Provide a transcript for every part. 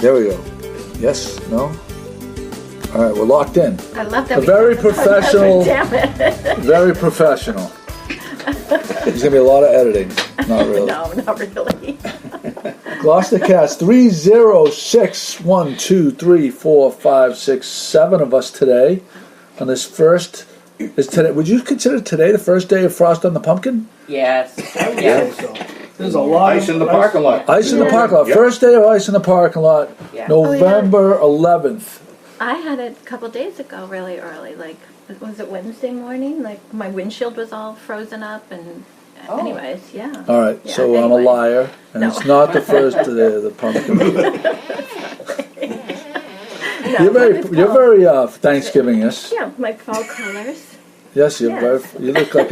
There we go. Yes? No? All right, we're locked in. I love that. Very professional. Damn it. Very professional. There's going to be a lot of editing. Not really. No, not really. GloucesterCast 306123456 of us today on this first. Is today? Would you consider today the first day of Frost on the Pumpkin? Yes. I would say so. There's a lot Ice in the parking lot. Ice in the parking lot. Yep. First day of ice in the parking lot. Yeah. November 11th. I had it a couple days ago, really early. Like, was it Wednesday morning? Like, my windshield was all frozen up, and anyways, yeah. All right, Yeah, so I'm a liar, and No. it's not the first day of the pumpkin. No, You're very Thanksgiving-ish. Yeah, my fall colors. Yes, you're Yes. very. You look like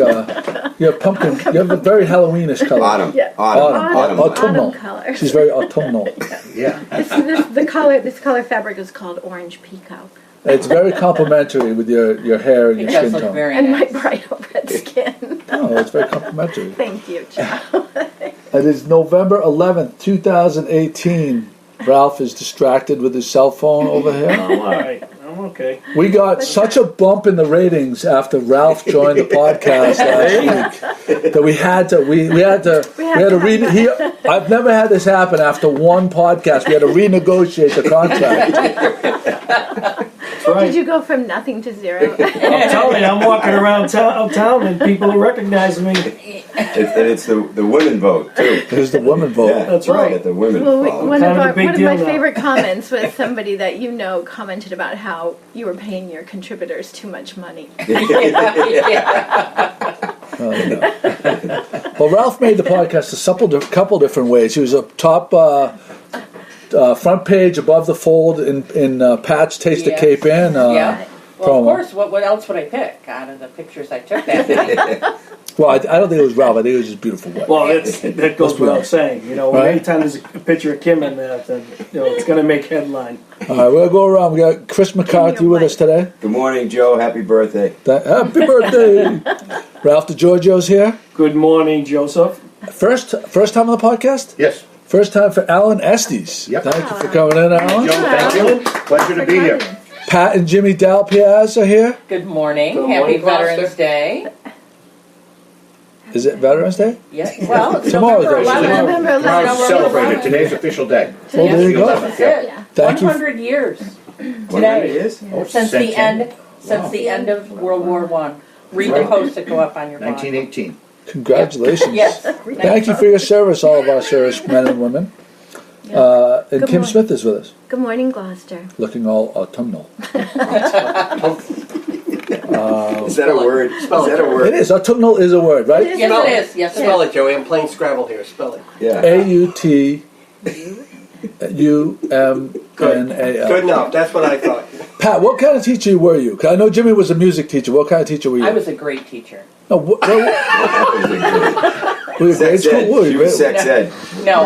you're pumpkin. You have a very Halloweenish color. Autumn. Yeah. Autumn. Autumnal. Color. She's very autumnal. Yeah. This color fabric is called orange peacock. It's very complimentary with your hair and It your does skin look tone. very And my nice. bright red skin. Oh, it's very complimentary. Thank you, Joe. It is November 11th, 2018. Ralph is distracted with his cell phone over here. I'm all right. I'm okay. We got such a bump in the ratings after Ralph joined the podcast last week that we had to read. I've never had this happen after one podcast. We had to renegotiate the contract. Right. Did you go from nothing to zero? I'm telling you, I'm walking around town and people recognize me. It's the women vote, too. There's the women vote. Yeah, That's right. Get the women Well, follow. one Kind of a of big my deal now. favorite comments was somebody that you know commented about how you were paying your contributors too much money. Oh, no. Well, Ralph made the podcast a couple different ways. He was a top front page above the fold in Pat's Taste of Yes. Cape Ann. Yeah. Well, promo. of course, what else would I pick out of the pictures I took that night? Well, I don't think it was Ralph. I think it was just beautiful wife. Well, that goes without saying. You know, Right. anytime there's a picture of Kim in there, then it's going to make headline. All right, we'll go around. We got Chris McCarthy with us today. Good morning, Joe. Happy birthday. Happy birthday! Ralph DiGiorgio's here. Good morning, Joseph. First time on the podcast? Yes. First time for Alan Estes. Yep. Thank you for coming in, Alan. Joe, thank you. Pleasure to be here. Pat and Jimmy Dalpiaz are here. Good morning. Good Happy morning, Veterans Gloucester. Day. Is it Veterans Day? Yes. Well, it's Tomorrow's November actually. 11th. November 11th. Proud to celebrate it. Today's official day. Well, there you go. That's it. Yeah. Thank you. 100 years 100 today. years? Oh, Since the end of World War I. Read the posts that go up on your blog. 1918. Congratulations. Yes. Thank you for your service, all of our servicemen and women. And Good Kim morning. Smith is with us, Good morning, Gloucester. looking all autumnal. Is that a word? Is that a word? It is. Autumnal is a word, right? Yes, it is. Yes, it Spell is. it, Joey. I'm playing Scrabble here. Spell it. Yeah. AUTUMNAL. Good enough. That's what I thought. Pat, what kind of teacher were you? 'Cause I know Jimmy was a music teacher. What kind of teacher were you? I was a great teacher. No, were you grade Sex school? ed. Were She you? was sex ed. No,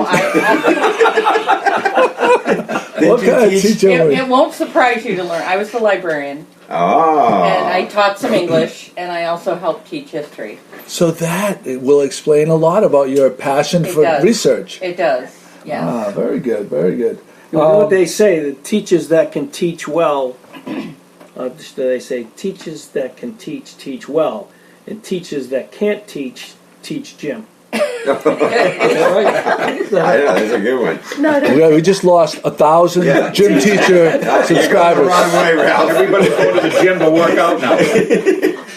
What kind of teacher were you? it won't surprise you to learn. I was the librarian, Oh. and I taught some English, and I also helped teach history. So that will explain a lot about your passion It for does. research. It does. Yes. Ah, very good, very good. You know what they say? The teachers that can teach well, they say teachers that can teach well, and teachers that can't teach Jim. I know, that's a good one. No, We just lost 1,000 Yeah. gym teacher The subscribers. wrong way, Ralph. Everybody's going to the gym to work out now.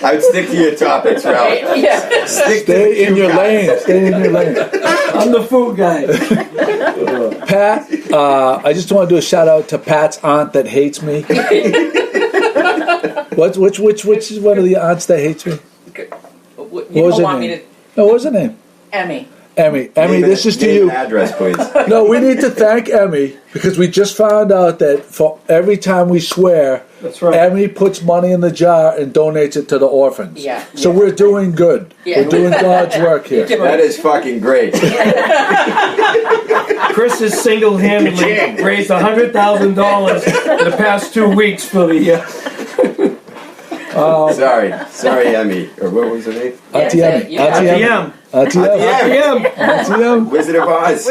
I would stick to your topics, Ralph. Yeah. Stick to Stay the in your cue lane. guys. Stay in your lane. I'm the food guy. Pat, I just want to do a shout out to Pat's aunt that hates me. Which is one of the aunts that hates me? You What was don't her want me name? to. No, what was her name? Emmy. Emmy, Name this and- is to name you. and address, please. No, we need to thank Emmy because we just found out that for every time we swear, That's right. Emmy puts money in the jar and donates it to the orphans. Yeah. So we're doing good. Yeah. We're doing God's work here. That is fucking great. Chris has single-handedly raised $100,000 in the past 2 weeks for the. Sorry, Emmy. Or what was her name? Yes, Auntie Emmy. yeah. Auntie Emmy. TM. Auntie Emmy. Yeah. Auntie Emmy. Wizard of Oz.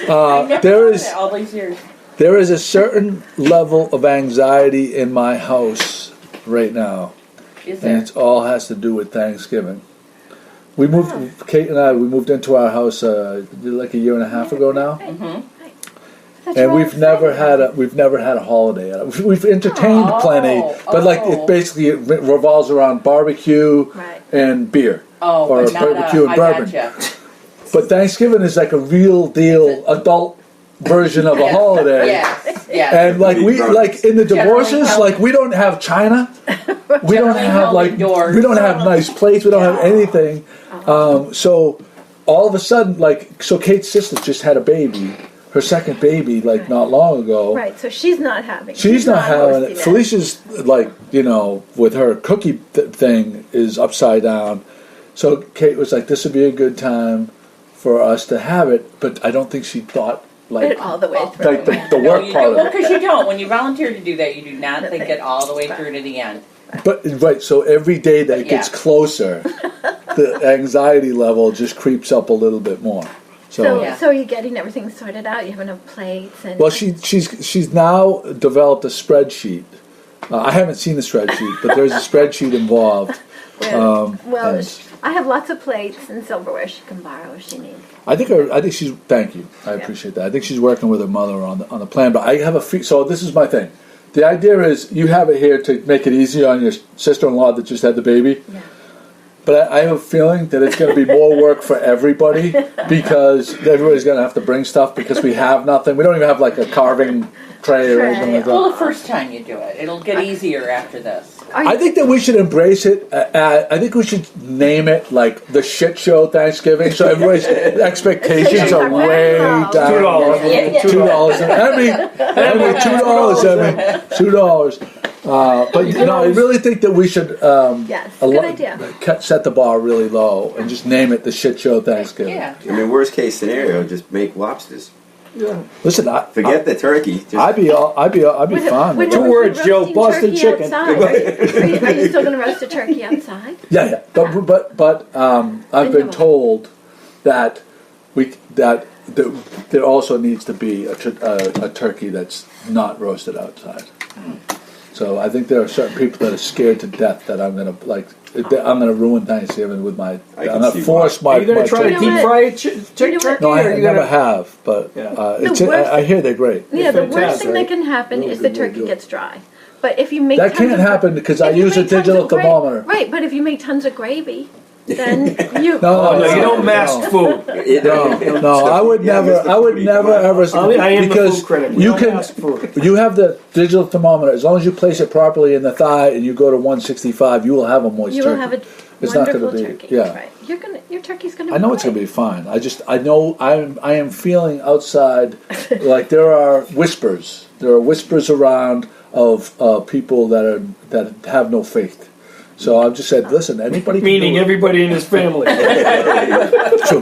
There is all these years. there is a certain level of anxiety in my house right now, Is and there? it all has to do with Thanksgiving. We moved, Kate and I, we moved into our house like a year and a half ago now, and we've never had a holiday. We've entertained plenty, but like it basically revolves around barbecue and beer, or but not barbecue and I bourbon. gotcha. But Thanksgiving is like a real deal adult version of a holiday. Yes, yes. And like we like in the divorces, Generally like we don't have china, we don't Generally have held like indoors. we don't have nice plates, we don't have anything. So all of a sudden, like so, Kate's sister just had a baby, her second baby, like not long ago. Right, so she's not having. She's not having hosting it. Felicia's like with her cookie thing is upside down. So Kate was like, "This would be a good time for us to have it," but I don't think she thought like It all the way through. like the No, work you part do. of Well, it. because you don't. When you volunteer to do that, you do not think it all the way through to the end. But right, so every day that it gets Yeah. closer, the anxiety level just creeps up a little bit more. So, Yeah. So you're getting everything sorted out. You have enough plates and. well, she's now developed a spreadsheet. I haven't seen the spreadsheet, but there's a spreadsheet involved. Well, and- I have lots of plates and silverware she can borrow if she needs. I think she's. Thank you. I appreciate that. I think she's working with her mother on the plan. But I have so this is my thing. The idea is you have it here to make it easier on your sister-in-law that just had the baby. Yeah. But I have a feeling that it's going to be more work for everybody because everybody's going to have to bring stuff because we have nothing. We don't even have like a carving tray or anything like that. Well, the first time you do it, it'll get easier after this. I think that we should embrace it. I think we should name it like the shit show Thanksgiving, so everybody's expectations are way down. $2. $2. Emmy, $2. But you know, I really think that we should Yes, good idea. set the bar really low and just name it the shit show Thanksgiving. Yeah. I mean, worst case scenario, just make lobsters. Listen, Forget the turkey. Just I'd be fine. with 2 it. words, Joe. Boston chicken. Outside, right? Are you still going to roast a turkey outside? Yeah. But I've been told that there also needs to be a turkey that's not roasted outside. So I think there are certain people that are scared to death that I'm gonna ruin Thanksgiving with my. I can I'm gonna see force why. my. Are you going my to try to turkey. deep fry a turkey? No, or I are you never gonna- have, but Yeah. it's. The worst- I hear they're great. Yeah, the worst fantastic. thing that can happen is the turkey gets dry. But if you make That tons can't of- happen because I if you use a make tons digital of thermometer. Right, but if you make tons of gravy, then you. Oh, no, you don't mask food. No, I would Yeah, never. Mr. I would Foodie, never come on. ever. I am the because food critic. We you don't can. mask food. You have the digital thermometer. As long as you place it properly in the thigh and you go to 165, you will have a moist You turkey. will have a It's not wonderful gonna be- turkey. yeah. Right. Your turkey's gonna. I know it's going to be fine. I know I am feeling outside like there are whispers. There are whispers around of people that have no faith. So I've just said, listen, anybody can Meaning do it. everybody in his family. True.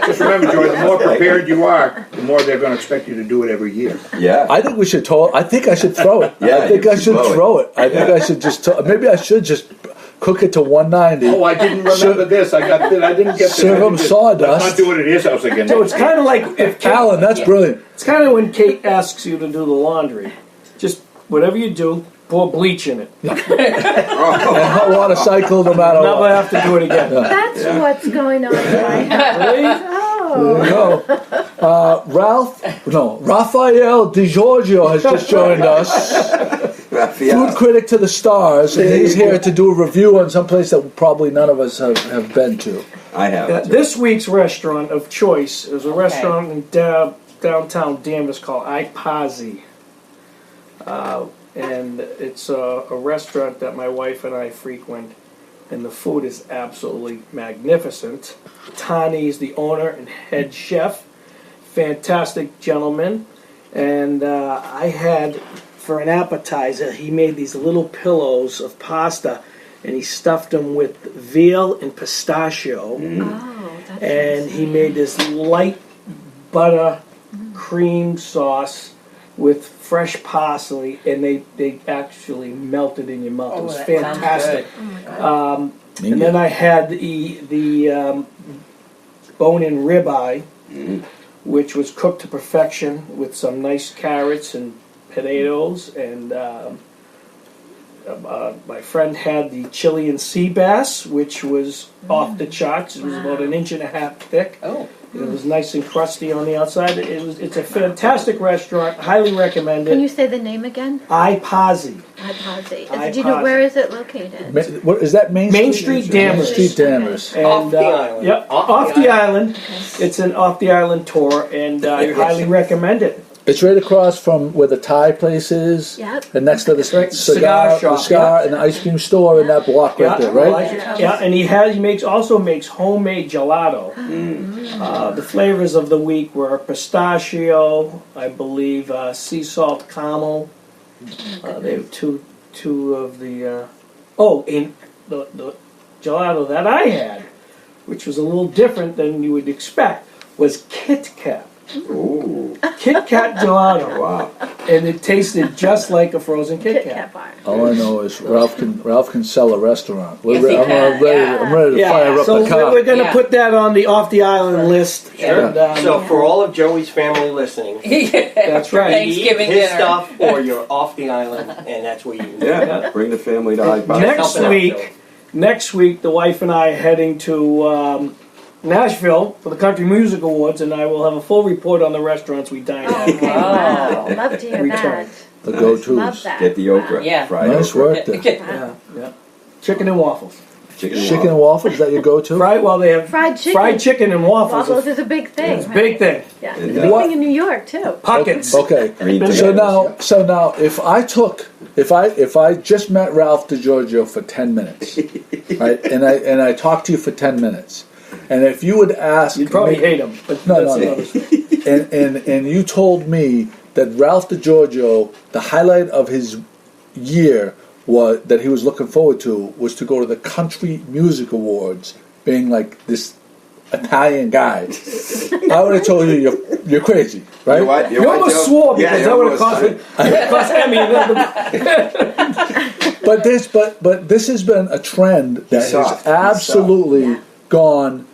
Just remember, Joy, the more prepared you are, the more they're going to expect you to do it every year. Yeah. I think we should. I think I should throw it. Yeah, I think you I should should blow it. throw it. I think I should just. Maybe I should just cook it to 190. Oh, I didn't remember this. I didn't get this. Serve I him didn't- sawdust. Let's not do it at his house again. So it's kind of like if Kate, Alan, that's brilliant. it's kind of when Kate asks you to do the laundry. Just whatever you do, pour bleach in it. And hot water cycle no matter Never what. have to do it again. That's what's going on in my house. Oh. There you go. Ralphael DiGiorgio has just joined us. Ralphael. Food critic to the stars, and he's here to do a review on some place that probably none of us have been to. I have. This week's restaurant of choice is a restaurant in downtown Danvers called Ipazi. And it's a restaurant that my wife and I frequent, and the food is absolutely magnificent. Tani is the owner and head chef, fantastic gentleman, and I had, for an appetizer, he made these little pillows of pasta, and he stuffed them with veal and pistachio, Oh, that's and he made this light butter cream sauce with fresh parsley, and they actually melted in your mouth. It was that sounds fantastic. good. And then I had the bone-in ribeye which was cooked to perfection with some nice carrots and potatoes. And my friend had the Chilean sea bass, which was off the charts. It was about 1.5 inches thick. Oh. It was nice and crusty on the outside. It's a fantastic restaurant. Highly recommend Can you it. say the name again? Ipazi. Do you know where is it located? What is that? Main Street, Dammers. Main Street Dammers. And, Off the island. Yep, off the island. It's an off the island tour, and I highly recommend it. It's right across from where the Thai place is. Yep. And next to the Right, cigar cigar, shop, the cigar and the ice cream store in that block right there, right? Yeah, and he also makes homemade gelato. The flavors of the week were pistachio, I believe, sea salt caramel. They have two of the. And the gelato that I had, which was a little different than you would expect, was Kit Kat. Ooh. Kit Kat gelato. Wow. And it tasted just like a frozen Kit Kat. bar. All I know is Ralph can sell a restaurant. Yes, he can, I'm ready to fire up so the car. we're going to Yeah. put that on the off the island list. Sure. And, So for all of Joey's family listening, That's right. Thanksgiving eat his dinner. stuff or you're off the island, and that's where you. Yeah. Bring the family to Ipazi. Next week, the wife and I are heading to Nashville for the Country Music Awards, and I will have a full report on the restaurants we dine at. Okay, wow. Love to hear Return. that. The Love go-tos. that. Get the okra. Yeah. Fried Nice okra. work there. Yeah. Chicken and waffles. Chicken and waffles, is that your go-to? They have Fried chicken. fried chicken and waffles. Waffles is a big thing. It's a big thing. Yeah, And, it's a big thing in New York too. Pockets. Okay. Green So tomatoes, now, if I just met Ralph DiGiorgio for 10 minutes, right, and I talked to you for 10 minutes, and if you would ask, You'd probably hate him, but No, that's no. another story. and you told me that Ralph DiGiorgio, the highlight of his year was that he was looking forward to was to go to the Country Music Awards, being like this Italian guy. I would have told you you're crazy, right? You know what? You almost Joe? swore Yeah, because you that would have almost- cost Emmy. But this has been a trend that soft. has absolutely Yeah. gone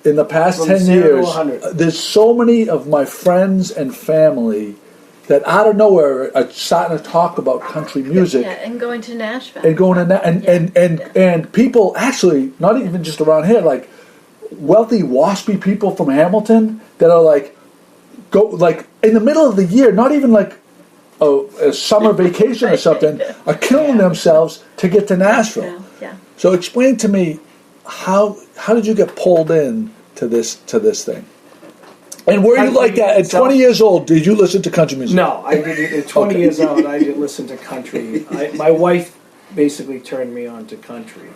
in the past From 10 0 to years. 100. There's so many of my friends and family that out of nowhere are starting to talk about country music. Yeah, and going to Nashville. And going in that, and people actually, not even just around here, like wealthy waspy people from Hamilton that are like in the middle of the year, not even like a summer vacation or something, are killing themselves to get to Nashville. Yeah. So explain to me how did you get pulled in to this thing? And were you like that at 20 years old? Did you listen to country music? No, I didn't. At 20 years old, I didn't listen to country. My wife basically turned me on to country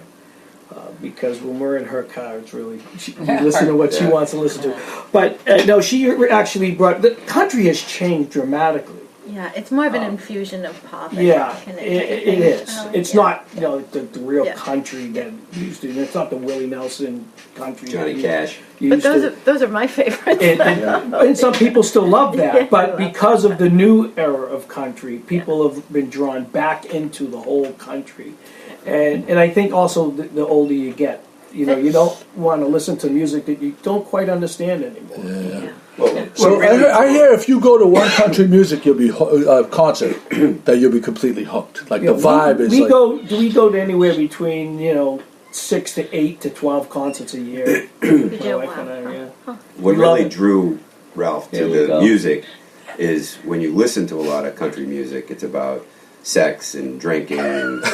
because when we're in her car, it's really we listen to what she wants to listen to. But no, she actually brought the country has changed dramatically. Yeah, it's more of an infusion of pop. I Yeah, think, and it is. It's yeah. not the real Yeah. country that used to. It's not the Willie Nelson country. Johnny that Cash. you But used those are my favorites. and some people still love that, Yeah. but because of the new era of country, people have been drawn back into the whole country, and I think also the older you get, you don't want to listen to music that you don't quite understand anymore. Yeah. So I hear if you go to one country music, you'll be concert that you'll be completely hooked. Like the vibe is like. Do we go to anywhere between 6 to 8 to 12 concerts a year? You My do, wife and I, wow. yeah. What We love really it. drew Ralph There to we the go. music is when you listen to a lot of country music, it's about sex and drinking. And,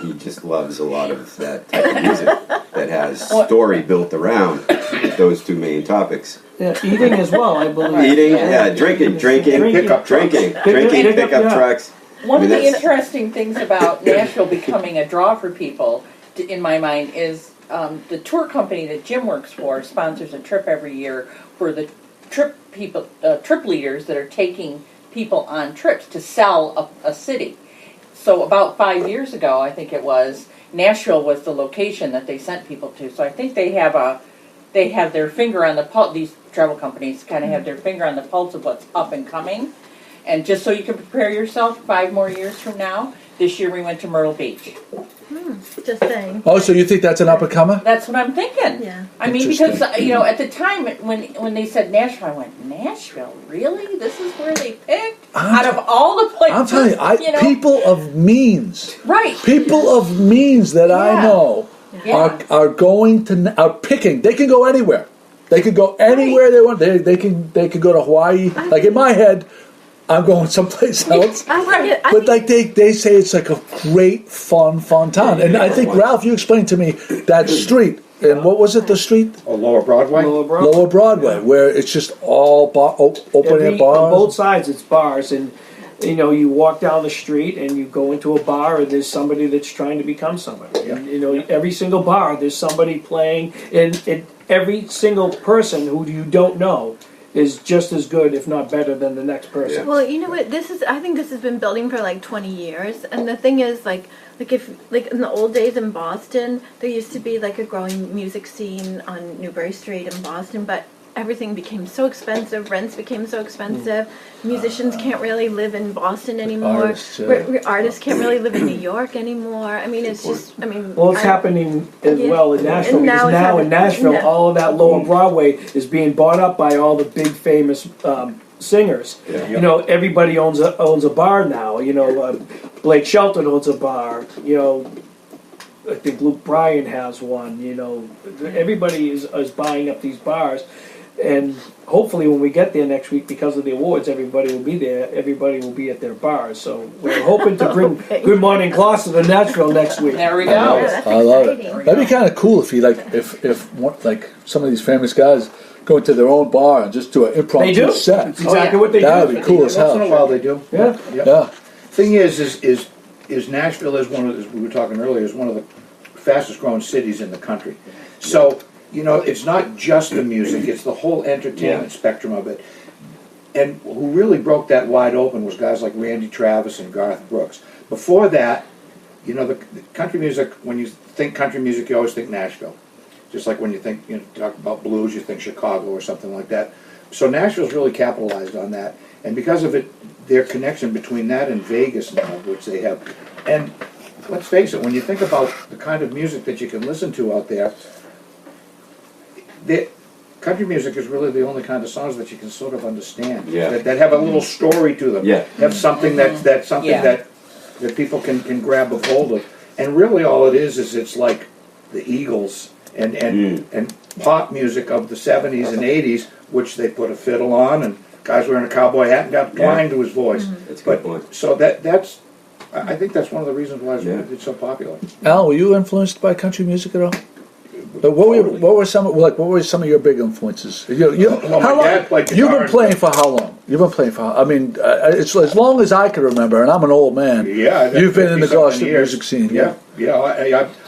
he just loves a lot of that type of music that has story built around those two main topics. Yeah, eating as well, I believe. Eating, drinking, Pickup trucks. drinking, Pickup, pickup yeah. trucks. One I of mean, the that's- interesting things about Nashville becoming a draw for people, in my mind, is the tour company that Jim works for sponsors a trip every year for the trip leaders that are taking people on trips to sell a city. So about 5 years ago, I think it was, Nashville was the location that they sent people to. So I think they have their finger on the pulse. These travel companies kind of have their finger on the pulse of what's up and coming. And just so you can prepare yourself 5 more years from now, This year we went to Myrtle Beach. Just saying. Oh, so you think that's an up and comer? That's what I'm thinking. Yeah. I mean, because at the time when they said Nashville, I went, Nashville, really? This is where they picked out of all the places. I'm telling you, people of means, right? People of means that I know are going to are picking. They can go anywhere. They could go anywhere they want. They can go to Hawaii. Like in my head, I'm going someplace else. But like they say it's like a great fun town. And I think, Ralph, you explained to me that street. And what was it, the street? Oh, Lower Broadway? Lower Broadway, where it's just all open air bars. On both sides it's bars. And, you walk down the street and you go into a bar and there's somebody that's trying to become somebody. Yeah. And, every single bar there's somebody playing. And every single person who you don't know is just as good, if not better, than the next person. Yeah. Well, you know what? I think this has been building for like 20 years, and the thing is, like if in the old days in Boston, there used to be like a growing music scene on Newbury Street in Boston, but everything became so expensive. Rents became so expensive. Musicians can't really live in Boston anymore. Artists can't really live in New York anymore. I mean, it's just. Well, it's happening as well in Nashville, because now in Nashville, all of that Lower Broadway is being bought up by all the big famous singers. Yeah. Everybody owns a bar now. Blake Shelton owns a bar. I think Luke Bryan has one. Everybody is buying up these bars. And hopefully when we get there next week, because of the awards, everybody will be there. Everybody will be at their bars. So we're hoping to bring Good Morning Gloucester to Nashville next week. There we go. I love it. That'd be kind of cool if you if some of these famous guys go into their own bar and just do an impromptu set. That's exactly what they do. That would be cool as hell. Once in a while they do. Yeah. Thing is Nashville is one of, as we were talking earlier, is one of the fastest growing cities in the country. So, it's not just the music, it's the whole entertainment spectrum of it. And who really broke that wide open was guys like Randy Travis and Garth Brooks. Before that, the country music, when you think country music, you always think Nashville. Just like when you think, talk about blues, you think Chicago or something like that. So Nashville's really capitalized on that. And because of it, their connection between that and Vegas now, which they have. And let's face it, when you think about the kind of music that you can listen to out there, country music is really the only kind of songs that you can sort of understand. Yeah. That have a little story to them. Yeah. Have something that's something that people can grab a hold of. And really all it is it's like the Eagles and pop music of the 70s and 80s, which they put a fiddle on and guys wearing a cowboy hat and got twang to his voice. That's a good point. So that's I think that's one of the reasons why it's so popular. Al, were you influenced by country music at all? What were some of your big influences? How long, dad played guitar. You've been playing for how long? It's as long as I can remember, and I'm an old man. Yeah, you've been in the Gloucester music scene. Yeah.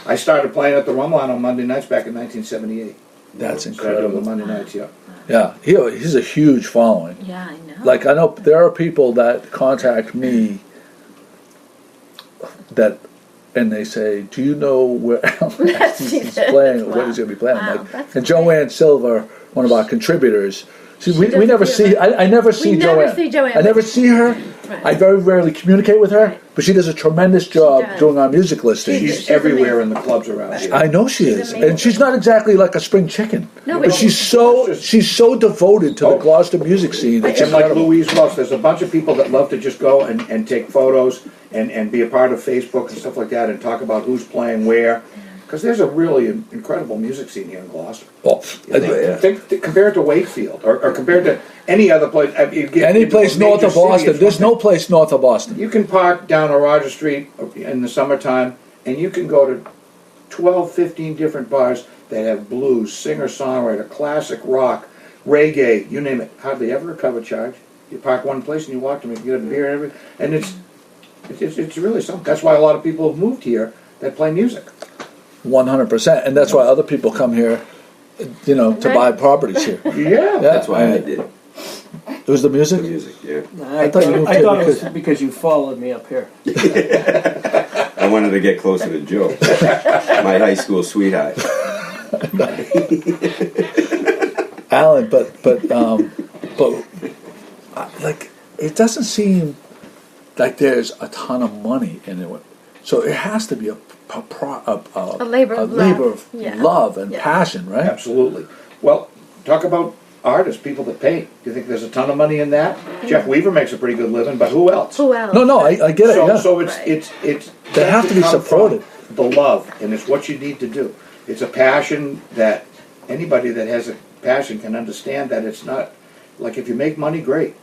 I started playing at the Rumline on Monday nights back in 1978. That's Started incredible. on the Monday nights, Yeah, he's a huge following. Yeah, I know. Like I know there are people that contact me and they say, "Do you know where he's playing or what he's going to be playing?" Wow, and Joanne Silver, one of our contributors. See, we never see. I never see Joanne. I never see her. Right. I very rarely communicate with her, but she does a tremendous job doing our music listing. She's everywhere in the clubs around here. I know she is, and she's not exactly like a spring chicken. No, but she's so devoted to the Gloucester music scene. It's And like incredible. Louise Wells, there's a bunch of people that love to just go and take photos and be a part of Facebook and stuff like that and talk about who's playing where. Because there's a really incredible music scene here in Gloucester. Oh, Compare it to Wakefield or compared to any other place. any place north of Boston. There's no place north of Boston. You can park down on Roger Street in the summertime and you can go to 12, 15 different bars that have blues, singer-songwriter, classic rock, reggae, you name it. Hardly ever a cover charge. You park one place and you walk to them, you get a beer and everything. And it's really something. That's why a lot of people have moved here that play music. 100%, and that's why other people come here, to buy properties here. Yeah. That's why I did. It was the music? The music, yeah. I thought it was because you followed me up here. I wanted to get closer to Joe, my high school sweetheart. Alan, but like it doesn't seem like there's a ton of money in it. So it has to be a labor of love. love and passion, right? Absolutely. Well, talk about artists, people that paint. Do you think there's a ton of money in that? Jeff Weaver makes a pretty good living, but who else? Who else? No, I get it. So, Yeah. so Right. it's They have to be come from supported. The love, and it's what you need to do. It's a passion that anybody that has a passion can understand that it's not like if you make money, great,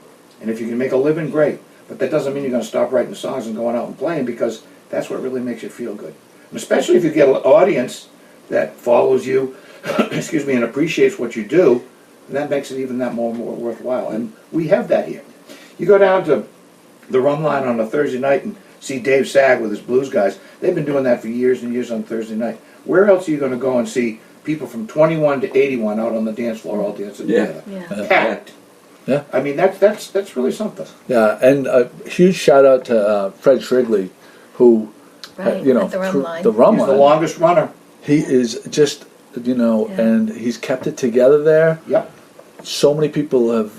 and if you can make a living, great. But that doesn't mean you're going to stop writing songs and going out and playing, because that's what really makes you feel good. And especially if you get an audience that follows you, excuse me, and appreciates what you do, and that makes it even that more worthwhile. And we have that here. You go down to the Rum Line on a Thursday night and see Dave Sag with his blues guys. They've been doing that for years and years on Thursday night. Where else are you going to go and see people from 21 to 81 out on the dance floor all dancing together? Yeah. Packed. Yeah. I mean, that's really something. Yeah, and a huge shout out to Fred Shrigley, who, Right, you know, at the Rum through Line. the Rum He's the Line. longest runner. He is just, you know, Yeah. and he's kept it together there. Yep. So many people have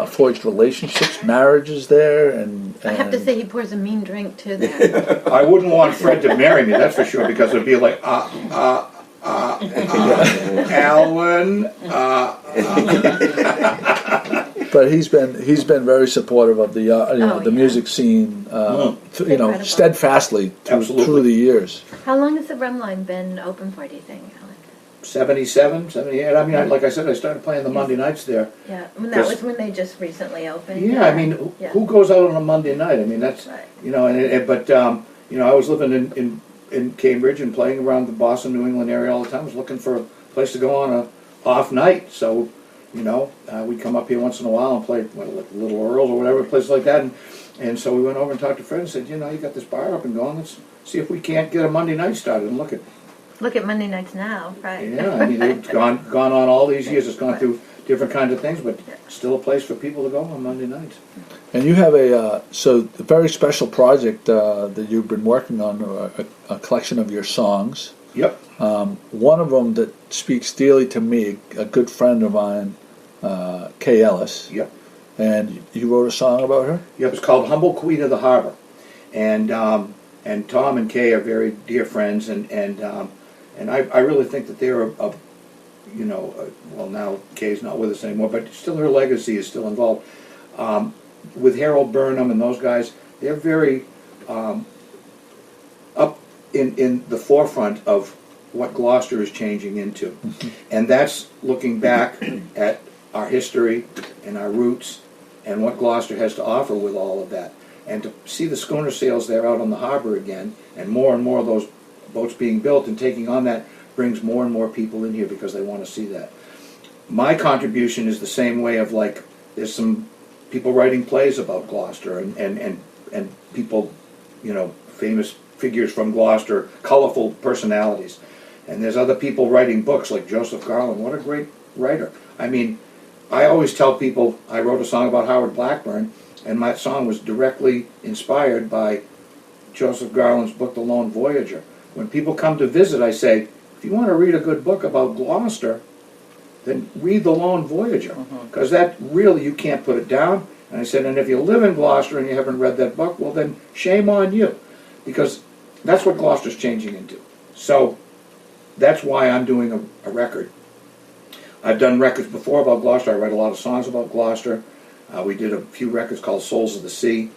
forged relationships, marriages there, and I have to say he pours a mean drink too there. I wouldn't want Fred to marry me, that's for sure, because it'd be like, Alan, but he's been very supportive of the the music scene, you know, Incredible. steadfastly Absolutely. through the years. How long has the Rum Line been open for, do you think, Alan? 77, 78. I mean, like I said, I started playing the Monday nights there. Yeah, that was when they just recently opened. Yeah, I mean, who goes out on a Monday night? I mean, that's, Right. you know, but, you know, I was living in Cambridge and playing around the Boston, New England area all the time. I was looking for a place to go on a off night. So, you know, we'd come up here once in a while and play like Little Earls or whatever, places like that. And so we went over and talked to Fred and said, you know, you got this bar up and going. Let's see if we can't get a Monday night started. And look at Monday nights now, right? yeah, I mean, it's gone on all these years. It's gone through different kinds of things, but still a place for people to go on Monday nights. And you have a very special project that you've been working on, a collection of your songs. Yep. One of them that speaks dearly to me, a good friend of mine, Kay Ellis. Yep. And you wrote a song about her? Yep, it's called Humble Queen of the Harbor. And Tom and Kay are very dear friends, and I really think that they're well, now Kay's not with us anymore, but still her legacy is still involved. With Harold Burnham and those guys, they're very up in the forefront of what Gloucester is changing into. And that's looking back at our history and our roots and what Gloucester has to offer with all of that. And to see the schooner sails there out on the harbor again, and more of those boats being built and taking on that, brings more and more people in here because they want to see that. My contribution is the same way of, like, there's some people writing plays about Gloucester and people, you know, famous figures from Gloucester, colorful personalities. And there's other people writing books like Joseph Garland. What a great writer. I mean, I always tell people I wrote a song about Howard Blackburn, and my song was directly inspired by Joseph Garland's book, The Lone Voyager. When people come to visit, I say, if you want to read a good book about Gloucester, then read The Lone Voyager, because that really, you can't put it down. And I said, and if you live in Gloucester and you haven't read that book, well then shame on you, because that's what Gloucester's changing into. So that's why I'm doing a record. I've done records before about Gloucester. I write a lot of songs about Gloucester. We did a few records called Souls of the Sea.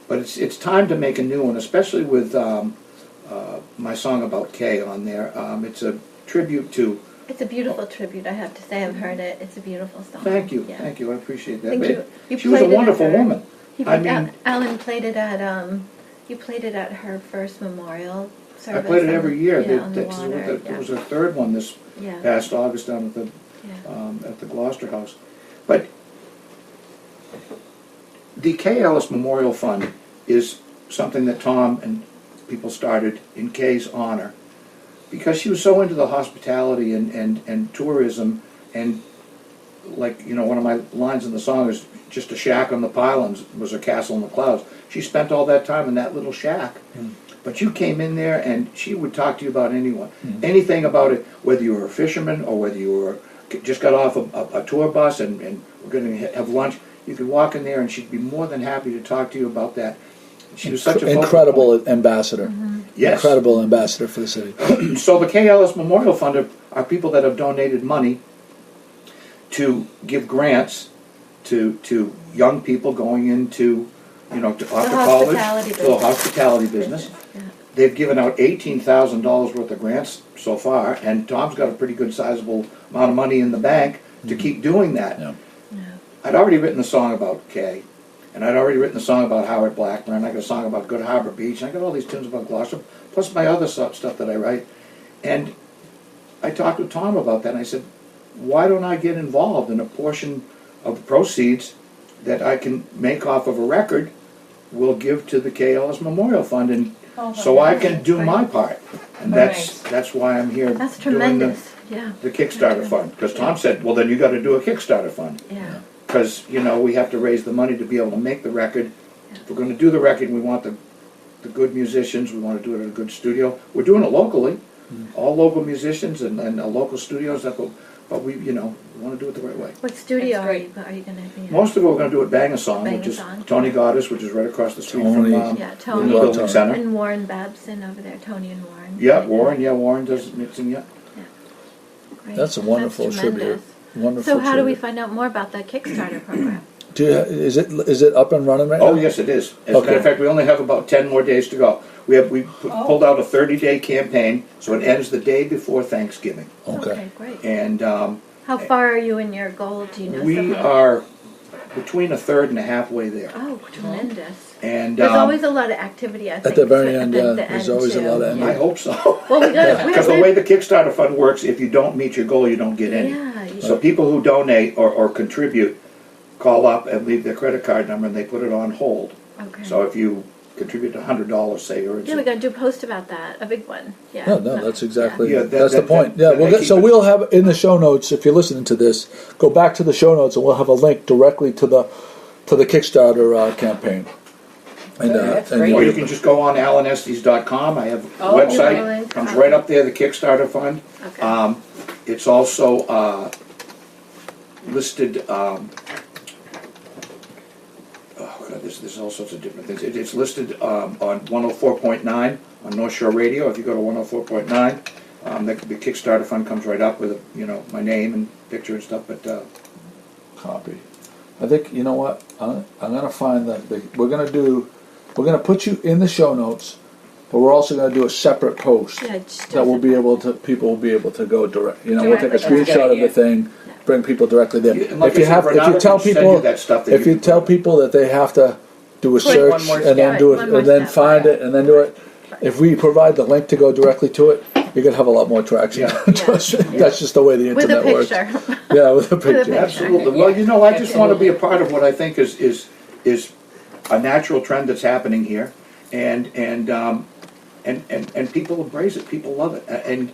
But it's time to make a new one, especially with my song about Kay on there. It's a tribute to... It's a beautiful tribute, I have to say. I've heard it. It's a beautiful song. Thank you, Yeah. thank you. I appreciate that. Thank you. You She was a played it at wonderful her- woman. I mean, Alan played it at you played it at her first memorial I service. played it every year. Yeah, on the This is water. it was her third one this Yeah. past August down at the Gloucester House. But the Kay Ellis Memorial Fund is something that Tom and people started in Kay's honor, because she was so into the hospitality and tourism, and, like, you know, one of my lines in the song is, just a shack on the pylons was a castle in the clouds. She spent all that time in that little shack. But you came in there and she would talk to you about anyone, anything about it, whether you were a fisherman or whether you were just got off a tour bus and were going to have lunch. You could walk in there and she'd be more than happy to talk to you about that. She was such a focal incredible point. ambassador. Yes. Incredible ambassador for the city. So the K. Ellis Memorial Fund are people that have donated money to give grants to young people going into, you know, after college, hospitality to the hospitality business. Yeah. They've given out $18,000 worth of grants so far, and Tom's got a pretty good sizable amount of money in the bank to keep doing that. Yeah. I'd already written a song about Kay, and I'd already written a song about Howard Blackburn. I got a song about Good Harbor Beach, and I got all these tunes about Gloucester, plus my other stuff that I write. And I talked with Tom about that, and I said, why don't I get involved in a portion of the proceeds that I can make off of a record will give to the K. Ellis Memorial Fund, and so I can do my part. And that's why I'm here That's doing tremendous. Yeah. the Kickstarter fund. Because Tom said, well, then you got to do a Kickstarter fund. Yeah. Because, you know, we have to raise the money to be able to make the record. If we're going to do the record, we want the good musicians, we want to do it at a good studio. We're doing it locally, all local musicians and local studios, but we, you know, we want to do it the right way. What studio That's are you going to be in? Most of it we're going to do at Bang-A-Song, which is Bang-A-Song. Tony Goddess, which is right across the street Tony. from Yeah, the Tony Building Center. and Warren Babson over there. Tony and Warren. Yeah, Warren does mixing, yeah. Great. That's a wonderful That's tribute. tremendous. Wonderful. So how do we tribute. find out more about that Kickstarter program? Is it up and running right now? Oh, yes, it is. As a matter of fact, we only have about 10 more days to go. We pulled out a 30-day campaign, so it ends the day before Thanksgiving. Okay. Great. And How far are you in your goal? Do you know? we something? are between a third and a halfway there. Oh, tremendous. And There's always a lot of activity, I think. At the very so- end, at yeah. the There's end, always a too. lot of end. I hope so. Well, we got Because the way the Kickstarter fund works, if you don't meet your goal, you don't get any. Yeah. You So people who donate or contribute call up and leave their credit card number, and they put it on hold. Okay. So if you contribute $100, say, or Yeah, we got to do a post about that, a big one. Yeah. No, that's exactly Yeah, that's the point. that Yeah, I keep so it- we'll have in the show notes. If you're listening to this, go back to the show notes, and we'll have a link directly to the Kickstarter campaign. And, That's and great. Or you can just go on alanestes.com. I have a Oh, you have a website. link. Comes right up there, the Kickstarter fund. Okay. It's also listed. Oh God, there's all sorts of different things. It's listed on 104.9 on North Shore Radio. If you go to 104.9, the Kickstarter fund comes right up with my name and picture and stuff. But copy. I think you know what I'm gonna find that we're gonna put you in the show notes, but we're also gonna do a separate post Yeah, just that people will be able to go direct. You know, we'll take a Directly. screenshot of Yeah. the thing, bring people directly there. And like If you I said, have, if Renata you tell can send people, you that stuff that if you you can tell put. people that they have to do a Click search one more and step. then do One it more and then step, find yeah. it and then do it, if we provide the link to go directly to it, you're gonna have a lot more traction. Yeah. Trust me. Yeah. That's just the way the With a internet works. picture. Yeah, with a a picture. picture. Absolutely. Well, I just want to be a part of what I think is a natural trend that's happening here, and people embrace it. People love it, and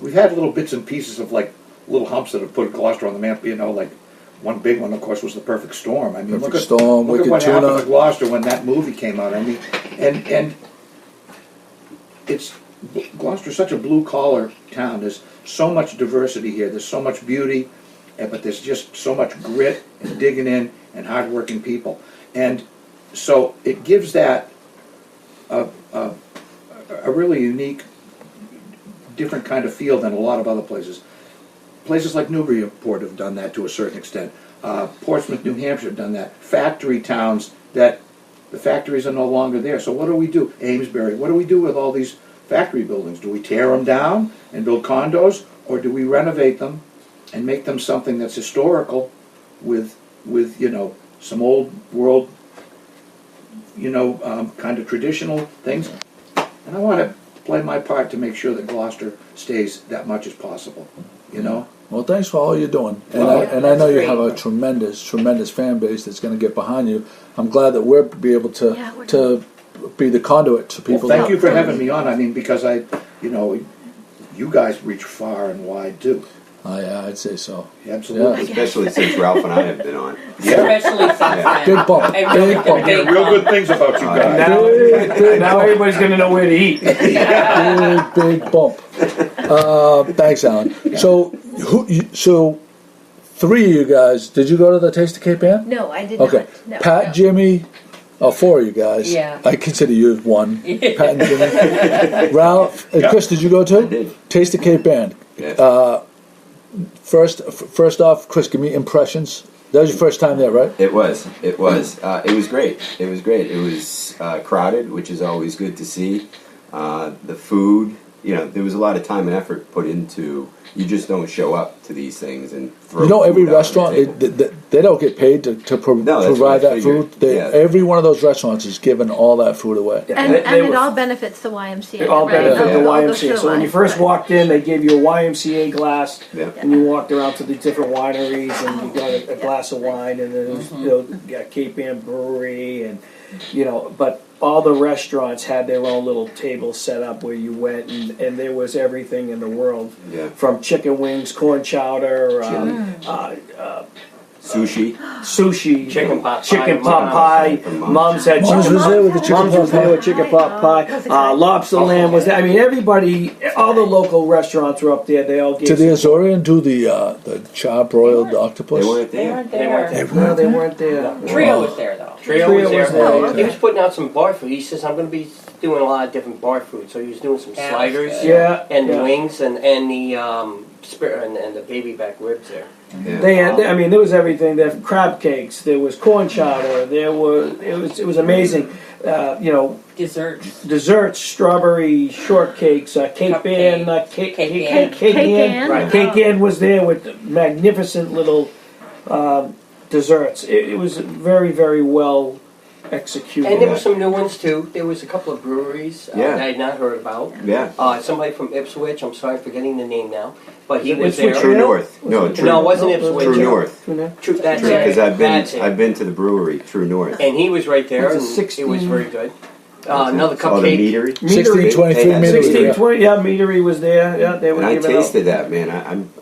we've had little bits and pieces of like little humps that have put Gloucester on the map. Like one big one, of course, was the Perfect Storm. I mean, Perfect look Storm, at Wicked what happened Tuna. to Gloucester when that movie came out. I mean, and it's Gloucester's such a blue collar town. There's so much diversity here. There's so much beauty, but there's just so much grit and digging in and hardworking people. And so it gives that a really unique, different kind of feel than a lot of other places. Places like Newburyport have done that to a certain extent. Portsmouth, New Hampshire have done that. Factory towns that the factories are no longer there. So what do we do? Amesbury, what do we do with all these factory buildings? Do we tear them down and build condos, or do we renovate them and make them something that's historical with some old world, kind of traditional things? And I want to play my part to make sure that Gloucester stays that much as possible. Well, thanks for all you're doing, and Well, I know you that's have a tremendous fan base that's going to get behind you. I'm glad that we'll be able to Yeah, we're to be the conduit to people. Well, thank you for having me on. I mean, because you guys reach far and wide too. I'd say so. Absolutely. Especially since Ralph and I have been on. Especially since then. Big bump, I really big bump, big Real good things about you guys. Now everybody's gonna know where to eat. big bump. Thanks, Alan. So three of you guys, did you go to the Taste of Cape Ann? No, I did Okay. not. No. Pat, Jimmy, Oh, 4 of you guys. Yeah. I consider you one. Pat and Jimmy. Ralph and Chris, did you go I too? did. Taste of Cape Ann. Yeah. First off, Chris, give me impressions. That was your first time there, right? It was. It was great. It was great. It was crowded, which is always good to see. The food, there was a lot of time and effort put into. You just don't show up to these things and throw. Every food out on the restaurant table. they don't get paid to that's provide what I that figured. food. Yeah. Every one of those restaurants is giving all that food away. Yeah, And they it were- all benefits the YMCA. It all right? benefit the All goes to YMCA. the So when you first right. walked in, they gave you a YMCA glass, Yeah. and you walked around to the different wineries, and you got a glass of wine, and then it was, you got Cape Ann Brewery, and but all the restaurants had their own little tables set up where you went, and there was everything in the world, Yeah. from chicken wings, corn chowder, Sushi. sushi, Chicken pot pie. chicken pot pie. Mom's had Mom's chicken was there with the chicken Mom's was pot there pie. with chicken pot pie. Those are great. Lobster lamb was there. I mean, everybody, all the local restaurants were up there. They all gave. Did the some- Azorian do the char-broiled They octopus? weren't They there. weren't They weren't there. No, they weren't there. Trio was there though. Trio Trio was there. was there, okay. He was putting out some bar food. He says, I'm going to be doing a lot of different bar food. So he was doing some Yeah, sliders that's good. Yeah, and yeah. the wings and the and the baby back ribs there. Yeah. They had. I mean, there was everything. There were crab cakes. There was corn chowder. There were. It was amazing. Desserts. Desserts, strawberry shortcakes, Cape Ann, Cape Cape Cake Ann. Ann. Right. Cake Ann was there with magnificent little desserts. It was very, very well executed. And there were some new ones too. There was a couple of breweries Yeah. that I had not heard about. Yeah. Somebody from Ipswich. I'm sorry, forgetting the name now, but he Is it was Ipswich? there. True North. No, it True. No, it wasn't No, Ipswich. True North. True, that's True, it. because That's it. I've been to the brewery, True North. And he was right there, It's a and 16 it was very good. Another Oh, the cupcake. meadery. 1623 They had meter. 1620, yeah, meadery was there. Yeah, they were And I giving out. tasted that, man.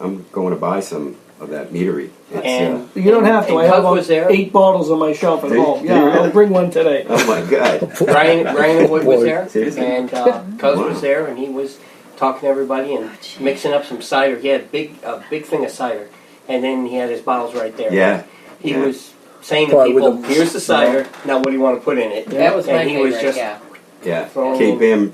I'm going to buy some of that meadery. It's, And You don't have to. And I have Cuz about was there. 8 bottles on my shelf at Do you- home. do Yeah, you really? I'll bring one today. oh my god. Ryan Wood was there, Seriously? and Cuz Wow. was there, and he was talking to everybody and mixing up some cider. He had a big thing of cider, and then he had his bottles right there. Yeah. He Yeah. was saying to Probably with people, the- "Here's the cider. Now, what do you want to put in it?" That was my and he favorite. was just Yeah. Yeah. From-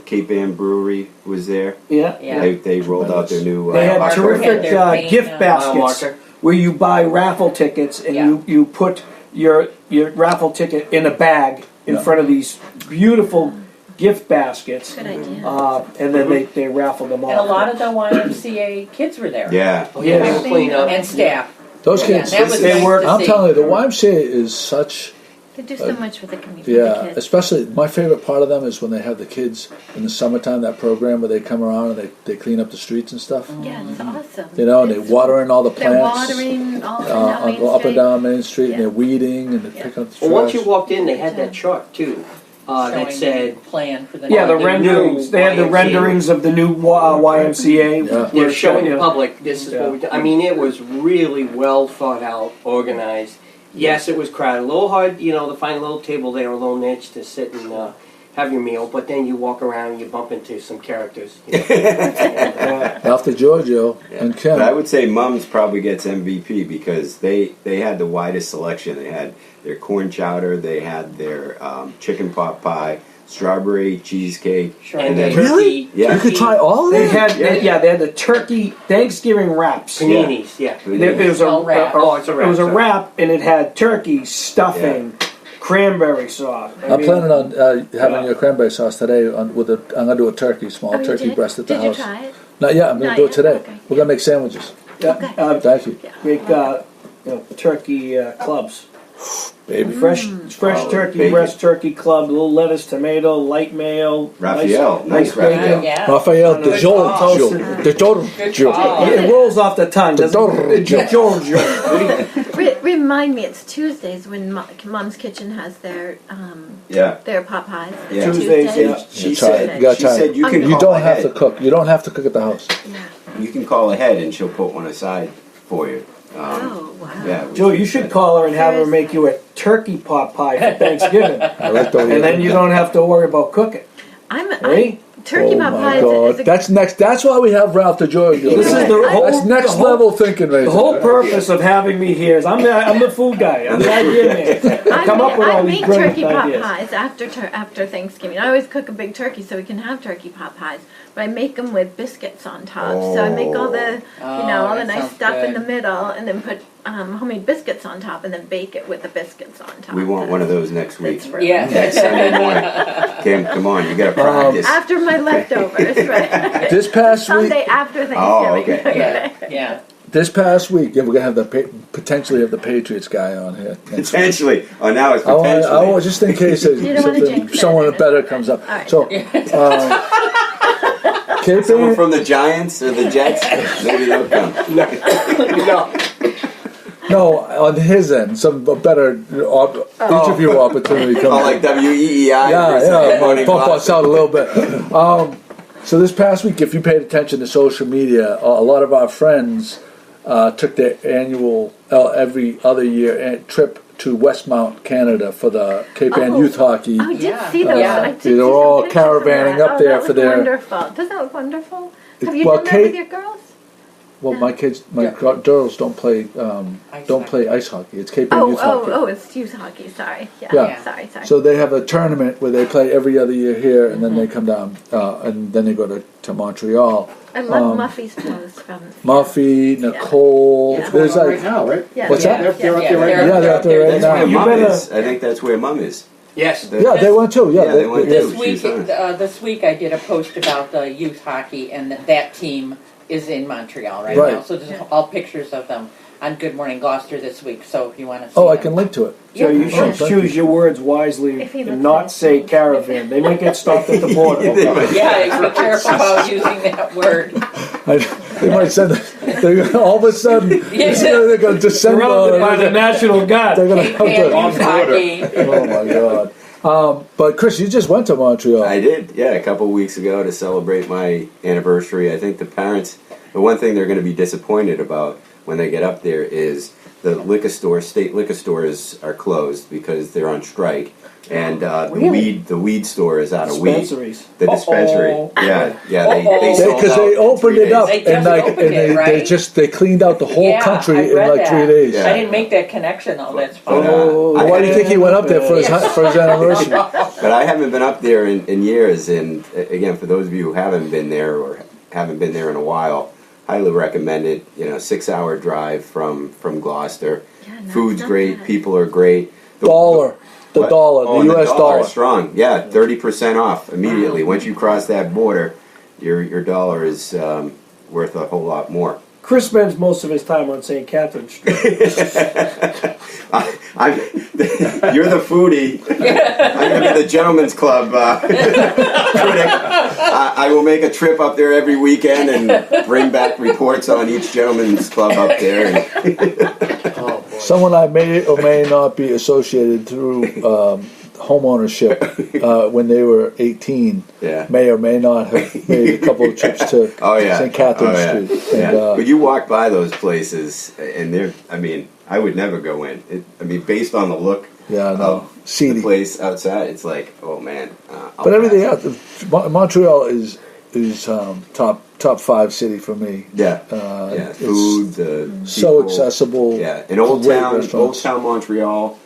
Cape Ann Brewery was there. Yeah. Yeah. They rolled out their new. They had Marker terrific had their main, gift mile baskets marker. where you buy raffle tickets and Yeah. you put your raffle ticket in a bag in Yeah. front of these beautiful gift baskets. Good idea. And then they raffled them off. And a lot of the YMCA kids were there. Yeah. Oh, yeah, they Yes. were cleaning up. And staff. Those Yeah, kids. that was They nice were- to I'm see. telling you, the YMCA is such. They do so much for the community. Yeah, the kids. especially my favorite part of them is when they have the kids in the summertime. That program where they come around and they clean up the streets and stuff. Yeah, it's awesome. You know, and they It's- water in all the They're plants. watering all Uh, up and down Main up and Street. down Main Street, and Yeah. they're weeding and they're Yeah. picking up the Well, trash. once you walked in, they had that chart too that Showing said. the plan for the Yeah, the the renderings. new They had the YMCA. renderings of the new YMCA. Yeah. They're showing the Yeah. public this is what we do. I mean, it was really well thought out, organized. Yes, it was crowded. A little hard, to find a little table there, a little niche to sit and have your meal. But then you walk around and you bump into some characters. Ralph DiGiorgio and Kim. But I would say Mums probably gets MVP because they had the widest selection. They had their corn chowder, they had their chicken pot pie, strawberry cheesecake, Sure. And and then then Really? Yeah. You could try all of They that? had, they had the turkey Thanksgiving wraps. paninis. Yeah. There was Oh, wrap. It's a wrap. It was a sorry. wrap, and it had turkey stuffing, cranberry sauce. I'm planning on having your cranberry sauce today. I'm gonna do a turkey, small Oh, you turkey did? breast at the Did house. you try it? Not yet. I'm gonna Not do it yet? today. Okay. We're gonna make sandwiches. Okay. Thank you, Make turkey clubs. baby. Fresh Oh, turkey bacon. breast, turkey club, little lettuce, tomato, light mayo. Ralphael, nice bacon. Ralphael. Yeah. Ralphael Nice DiGiorgio. Good DiGiorgio. job. It rolls off the tongue, doesn't it? DiGiorgio. DiGiorgio. Remind me, it's Tuesdays when Mom's Kitchen has their Yeah. pot pies. Yeah. Tuesdays, yeah. She You try it. said, You gotta she try said it. you can You call don't have ahead. to cook. You don't have to cook at the house. Yeah. You can call ahead and she'll put one aside for you. Oh, wow. Yeah. Joe, you should call her and have her make you a turkey pot pie for Thanksgiving. I like the way And then you don't have to worry about cooking. I'm Right? Turkey Oh pot my pies God! is a That's next. That's why we have Ralph DiGiorgio. This is the whole, That's next the whole- level thinking, right The whole purpose of having me here is I'm the food guy. I'm the idea man. I come up with all these make brilliant turkey pot ideas. pies after Thanksgiving. I always cook a big turkey so we can have turkey pot pies, but I make them with biscuits on top. So I make all the all the that nice sounds stuff in good. the middle, and then put homemade biscuits on top, and then bake it with the biscuits on top. We want one of those next week. It's really Yeah. Next Sunday morning. Kim, come on, you got to practice. after my leftovers, right? This past Sunday week, after Thanksgiving. Oh, okay. Yeah. this past week, yeah, we're gonna have potentially have the Patriots guy on here. next week. Potentially. Oh, now it's I potentially. want just in case You don't wanna jinx it. someone better comes up. All right. So, Cape Someone Ann, from the Giants or the Jets, maybe they'll come. no, on his end, some better interview opportunity comes. Oh, like WEEI. Yeah, Morning bump us Gloucester. out a little bit. So this past week, if you paid attention to social media, a lot of our friends took their annual, every other year trip to Westmount, Canada for the Cape Ann Oh. Youth Hockey. I did Yeah. see those. Yeah. I did They're see some all pictures of caravanning that. up there that for was their- wonderful. Doesn't that look wonderful? Have you Well, done that Kate- with your girls? Well, my kids, my Yeah. girls don't play Ice ice hockey. It's Cape Ann Youth Hockey. It's youth hockey. Sorry. Yeah. Yeah. Sorry. So they have a tournament where they play every other year here, and then they come down, and then they go to Montreal. I love Muffy's post from. Muffy, Nicole, Yeah. there's right like, now, right? Yeah. What's that? They're up there right now. Yeah, they're up there right That's now. where You Mum better- is. I think that's where Mum is. Yes. Yeah, they went too. Yeah, they went This too. week, She's on. this week I did a post about the youth hockey, and that team is in Montreal right Right. now. So there's all pictures of them on Good Morning Gloucester this week. So if you want to see Oh, I them. can link to it. So you should Yeah. choose your words wisely If he and looks not at say it. caravan. They might get stopped at the border. Yeah, be careful about using that word. They might send. They're gonna, all of a sudden, they're going to descend Surrounded by the on. National Guard. They're going to Cape Ann have youth to. hockey. Oh my God! But Chris, you just went to Montreal. I did, yeah, a couple weeks ago to celebrate my anniversary. I think the parents, the one thing they're going to be disappointed about when they get up there is the state liquor stores are closed because they're on strike, and the weed store is out of weed. Dispensaries. The dispensary, yeah, they sold Because they out in opened 3 it up days. They and just like opened and it, they right? just they cleaned out the whole Yeah, country I in read like 3 that. days. Yeah. I didn't make that connection though. That's But, fun. Oh, why do you think he went up there for his anniversary? But I haven't been up there in years, and again, for those of you who haven't been there or haven't been there in a while, highly recommend it. 6-hour drive from Gloucester. Yeah, no, Food's it's not great, bad. people are great. The The dollar, Oh, the and U.S. dollar. is strong. Yeah, 30% off immediately. Once you cross that border, your dollar is worth a whole lot more. Chris spends most of his time on St. Catherine Street. You're the foodie. I'm going to be the gentleman's club critic. I will make a trip up there every weekend and bring back reports on each gentleman's club up there. Someone I may or may not be associated through home ownership when they were 18 Yeah. may or may not have made a couple of trips to St. Catherine Street. Yeah. And, But you walk by those places, and I would never go in. Based on the look yeah, no, of seedy. the place outside, it's like, oh man. I'll But everything pass. else, Montreal is top 5 city for me. Yeah. It's Food, the so people. accessible. Yeah, and Old great Town restaurants. Montreal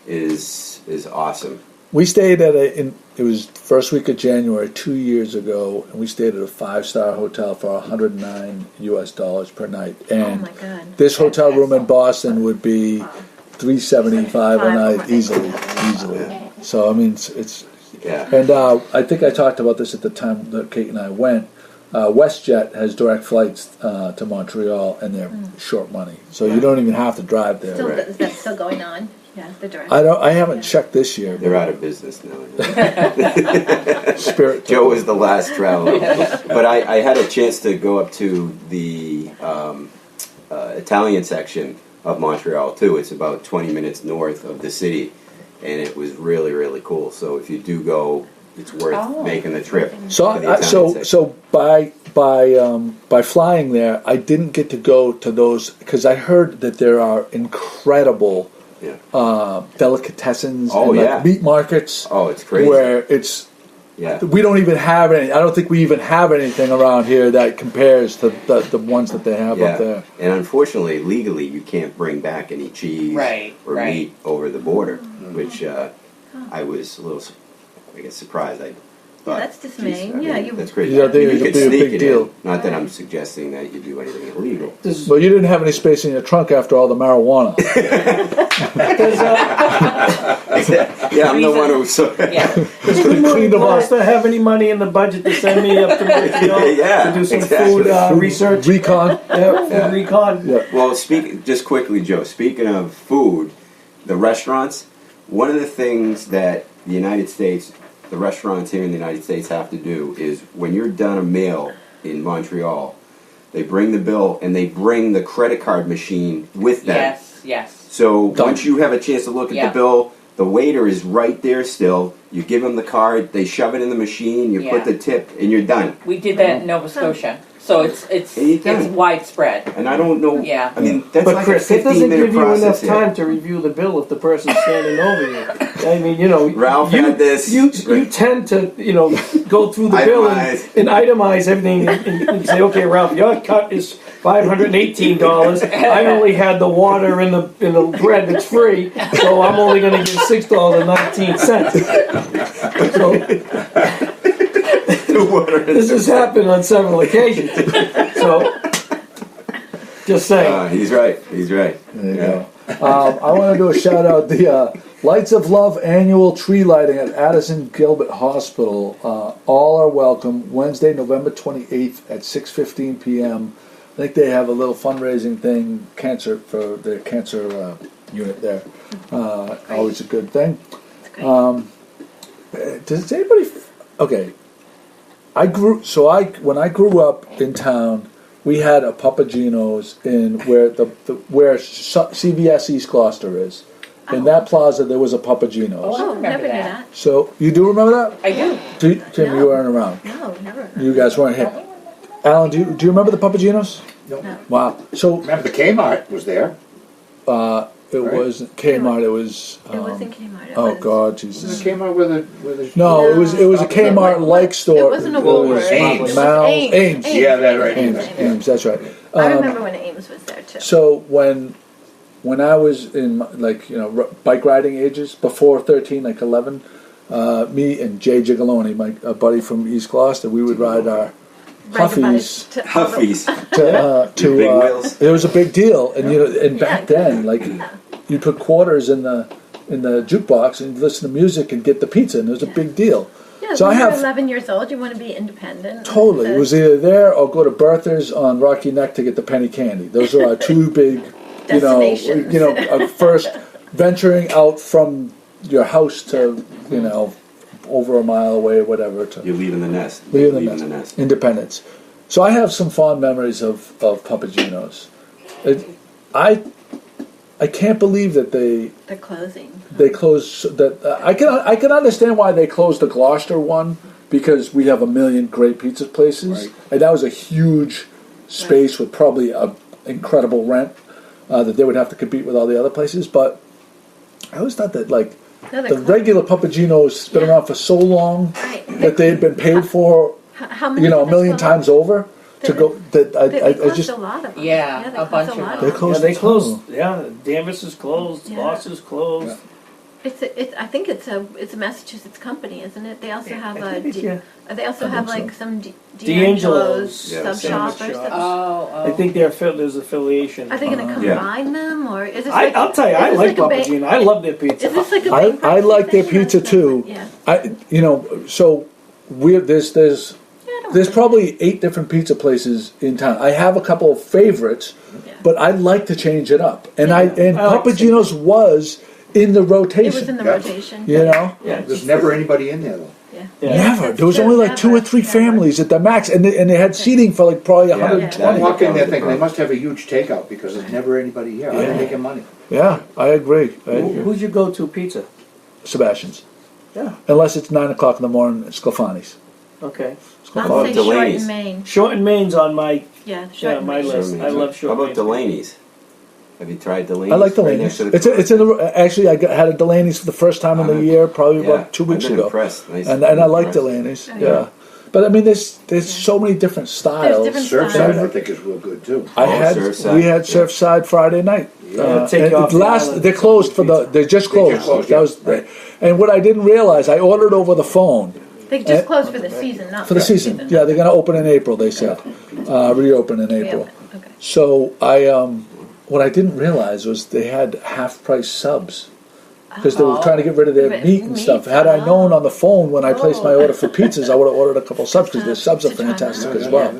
is awesome. We stayed at it was first week of January 2 years ago, and we stayed at a 5-star hotel for $109 per night. And Oh my God. this hotel room in Boston would be $375 a night easily. So I mean, it's Yeah. and I think I talked about this at the time that Kate and I went. WestJet has direct flights to Montreal, and they're short money, so you don't even have to drive there. Still, Right. is that still going on? Yeah, the direct. I haven't checked this year. They're out of business now. Spirit. Joe was the last traveler. But I had a chance to go up to the Italian section of Montreal, too. It's about 20 minutes north of the city, and it was really, really cool. So if you do go, it's worth making the trip. So to the Italian section. so by flying there, I didn't get to go to those because I heard that there are incredible delicatessens and yeah. meat markets. Oh, it's crazy. Where it's Yeah. We don't even have any. I don't think we even have anything around here that compares to the ones that they have up there. And unfortunately, legally, you can't bring back any cheese or meat over the border, which I was a little, I guess, surprised. I thought, that's dismaying. geez, Yeah, that's crazy. Yeah, they- you it's a could big sneak it deal. in. Not that I'm suggesting that you do anything illegal. Well, you didn't have any space in your trunk after all the marijuana. Yeah, I'm the one who. Does Good Morning Gloucester have any money in the budget to send me up to Montreal to do some food research? Recon. Food recon. Yeah. Well, just quickly, Joe. Speaking of food, the restaurants. One of the things that the restaurants here in the United States have to do is when you're done a meal in Montreal, they bring the bill and they bring the credit card machine with them. Yes. So once you have a chance to look at the bill, the waiter is right there still. You give them the card, they shove it in the machine, you put the tip, and you're done. We did that in Nova Scotia. So it's widespread. And I don't know. Yeah. I mean, that's But like Chris, a it doesn't 15-minute give you enough process time here. to review the bill if the person's standing over you. I mean, you know, Ralph had this. You tend to, go through the bill and itemize everything and say, okay, Ralph, your cut is $518. I only had the water and the bread that's free, so I'm only going to give $6.19. So this has happened on several occasions. So, just saying. He's right. There you go. I want to do a shout out. The Lights of Love annual tree lighting at Addison Gilbert Hospital. All are welcome. Wednesday, November 28th at 6:15 p.m. I think they have a little fundraising thing, for their cancer unit there. Always a good thing. Does anybody? Okay. When I grew up in town, we had a Papagino's in where CVS East Gloucester is. In that plaza, there was a Papagino's. Oh, I remember never knew that. that. So you do remember that? I do. Tim, you weren't around. No, never. You guys weren't here. Alan, do you remember the Papagino's? No. Wow. So Remember the Kmart was there. it wasn't Kmart. It was. It wasn't Kmart. Oh God, Was Jesus. it Kmart with a No, it was a Kmart-like store. It wasn't a Woolworths. Ames. It was Mal's, Ames. Ames. Yeah, that's right. Ames. That's right. I remember when Ames was there too. So when I was in bike riding ages before 13, like 11, me and Jay Gigaloni, my buddy from East Gloucester, we would ride our Huffies to Big wheels. it was a big deal, and back then, you put quarters in the jukebox and listen to music and get the pizza, and it was a big deal. Yeah, So when I you're have 11 years old, you want to be independent. totally. It was either there or go to Bertha's on Rocky Neck to get the penny candy. Those are our two big, Destinations. first venturing out from your house to over a mile away or whatever to You're leaving the nest. leaving the nest. Independence. So I have some fond memories of Papagino's. I can't believe that They're closing. they closed that. I can understand why they closed the Gloucester one, because we have a million great pizza places, Right. and that was a huge space with probably a incredible rent that they would have to compete with all the other places. But I always thought that the regular Papagino's been around for so long Right. that they had been paid for How many? a million times over to go. That They I closed just a lot of them. Yeah, they a closed bunch a of lot them. they them. closed. Yeah, they the closed. tunnel. Yeah, Danvers is closed. Yeah. Loss is closed. I think it's a Massachusetts company, isn't it? They also have I think it's, they also I have think some D'Angelo's, yeah, sub shop or sandwich shop. stuff. Oh. I think there's affiliation. Are they going to Yeah. combine them, or is this? I'll tell you, I like Papagino. I love their pizza. Is this like a I bankruptcy like their thing? pizza That's too. different, Yeah. So there's probably 8 different pizza places in town. I have a couple of favorites, Yeah. but I like to change it up. And Yeah. and I like Papagino's was in the It rotation. was in the Yeah. rotation. Yeah, There's never anybody in there though. Yeah. Yeah. Never. That's There was true. only like 2 or 3 Never. families at the max, and they had seating for like probably Yeah. 120. I walk in there thinking they must have a huge takeout because there's never anybody here. How are Yeah. they making money? Yeah, I agree. Who's your go-to pizza? Sebastian's. Yeah. Unless it's 9 o'clock in the morning, it's Sclafani's. Okay. I'll say short Delaney's. and Maine. Short and Main's on my Yeah, short and my Maine. list. I love How short. about Main. Delaney's? Have you tried Delaney's? I like Right next Delaney's. to the It's in the, actually, had a Delaney's for the first time in the year, probably about 2 weeks I've been ago. impressed. Nice. And I like Impressed. Delaney's, yeah. But I mean, there's so many different styles. different Surfside, I think, is real good too. Surfside. We had Surfside Friday night. Take you off the last island. they're closed for the. They just closed. closed, That was, right. and what I didn't realize, I ordered over the phone They just closed for the season, not for the season. Yeah, they're going to open in April. They said reopen in April. Okay. So I what I didn't realize was they had half price subs because they were trying to get rid of their meat and stuff. Had I known on the phone when I placed my order for pizzas, I would have ordered a couple subs because their subs are fantastic as well.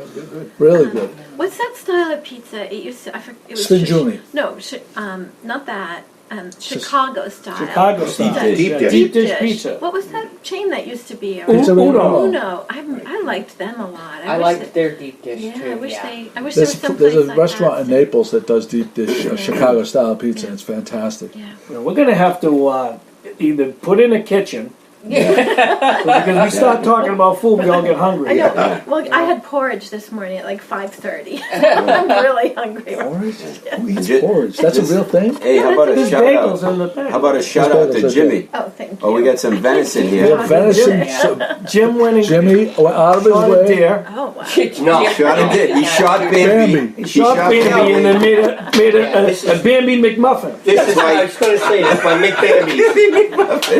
Really good. What's that style of pizza? It used to. I forget. It was Stingioni. No, not that. Chicago style. Chicago style. Deep dish. Deep dish pizza. What was that chain that used to be? Pizza Uno. Uno. I liked them a lot. I wish liked that- their deep dish Yeah, too. I wish yeah. they. I wish There's there was some a restaurant in Naples that does deep dish Chicago style pizza. It's fantastic. Yeah. We're gonna have to either put in a kitchen. Because we start talking about food, we all get hungry. I know. Well, I had porridge this morning at like 5:30. I'm really hungry. Porridge? Who eats Ju- porridge? That's a real thing? Hey, how about a There's shout bagels out? in the thing. How about a shout out to bagels, Jimmy? Oh, thank you. Oh, we got some venison We here. have venison. Yeah. So Jim went and Jimmy went out of his shot a way. deer. Oh wow. No. Shot a dick. He shot Bambi. Bambi. He shot Bambi and then made a Bambi McMuffin. This is I was going to say, that's my McBambi.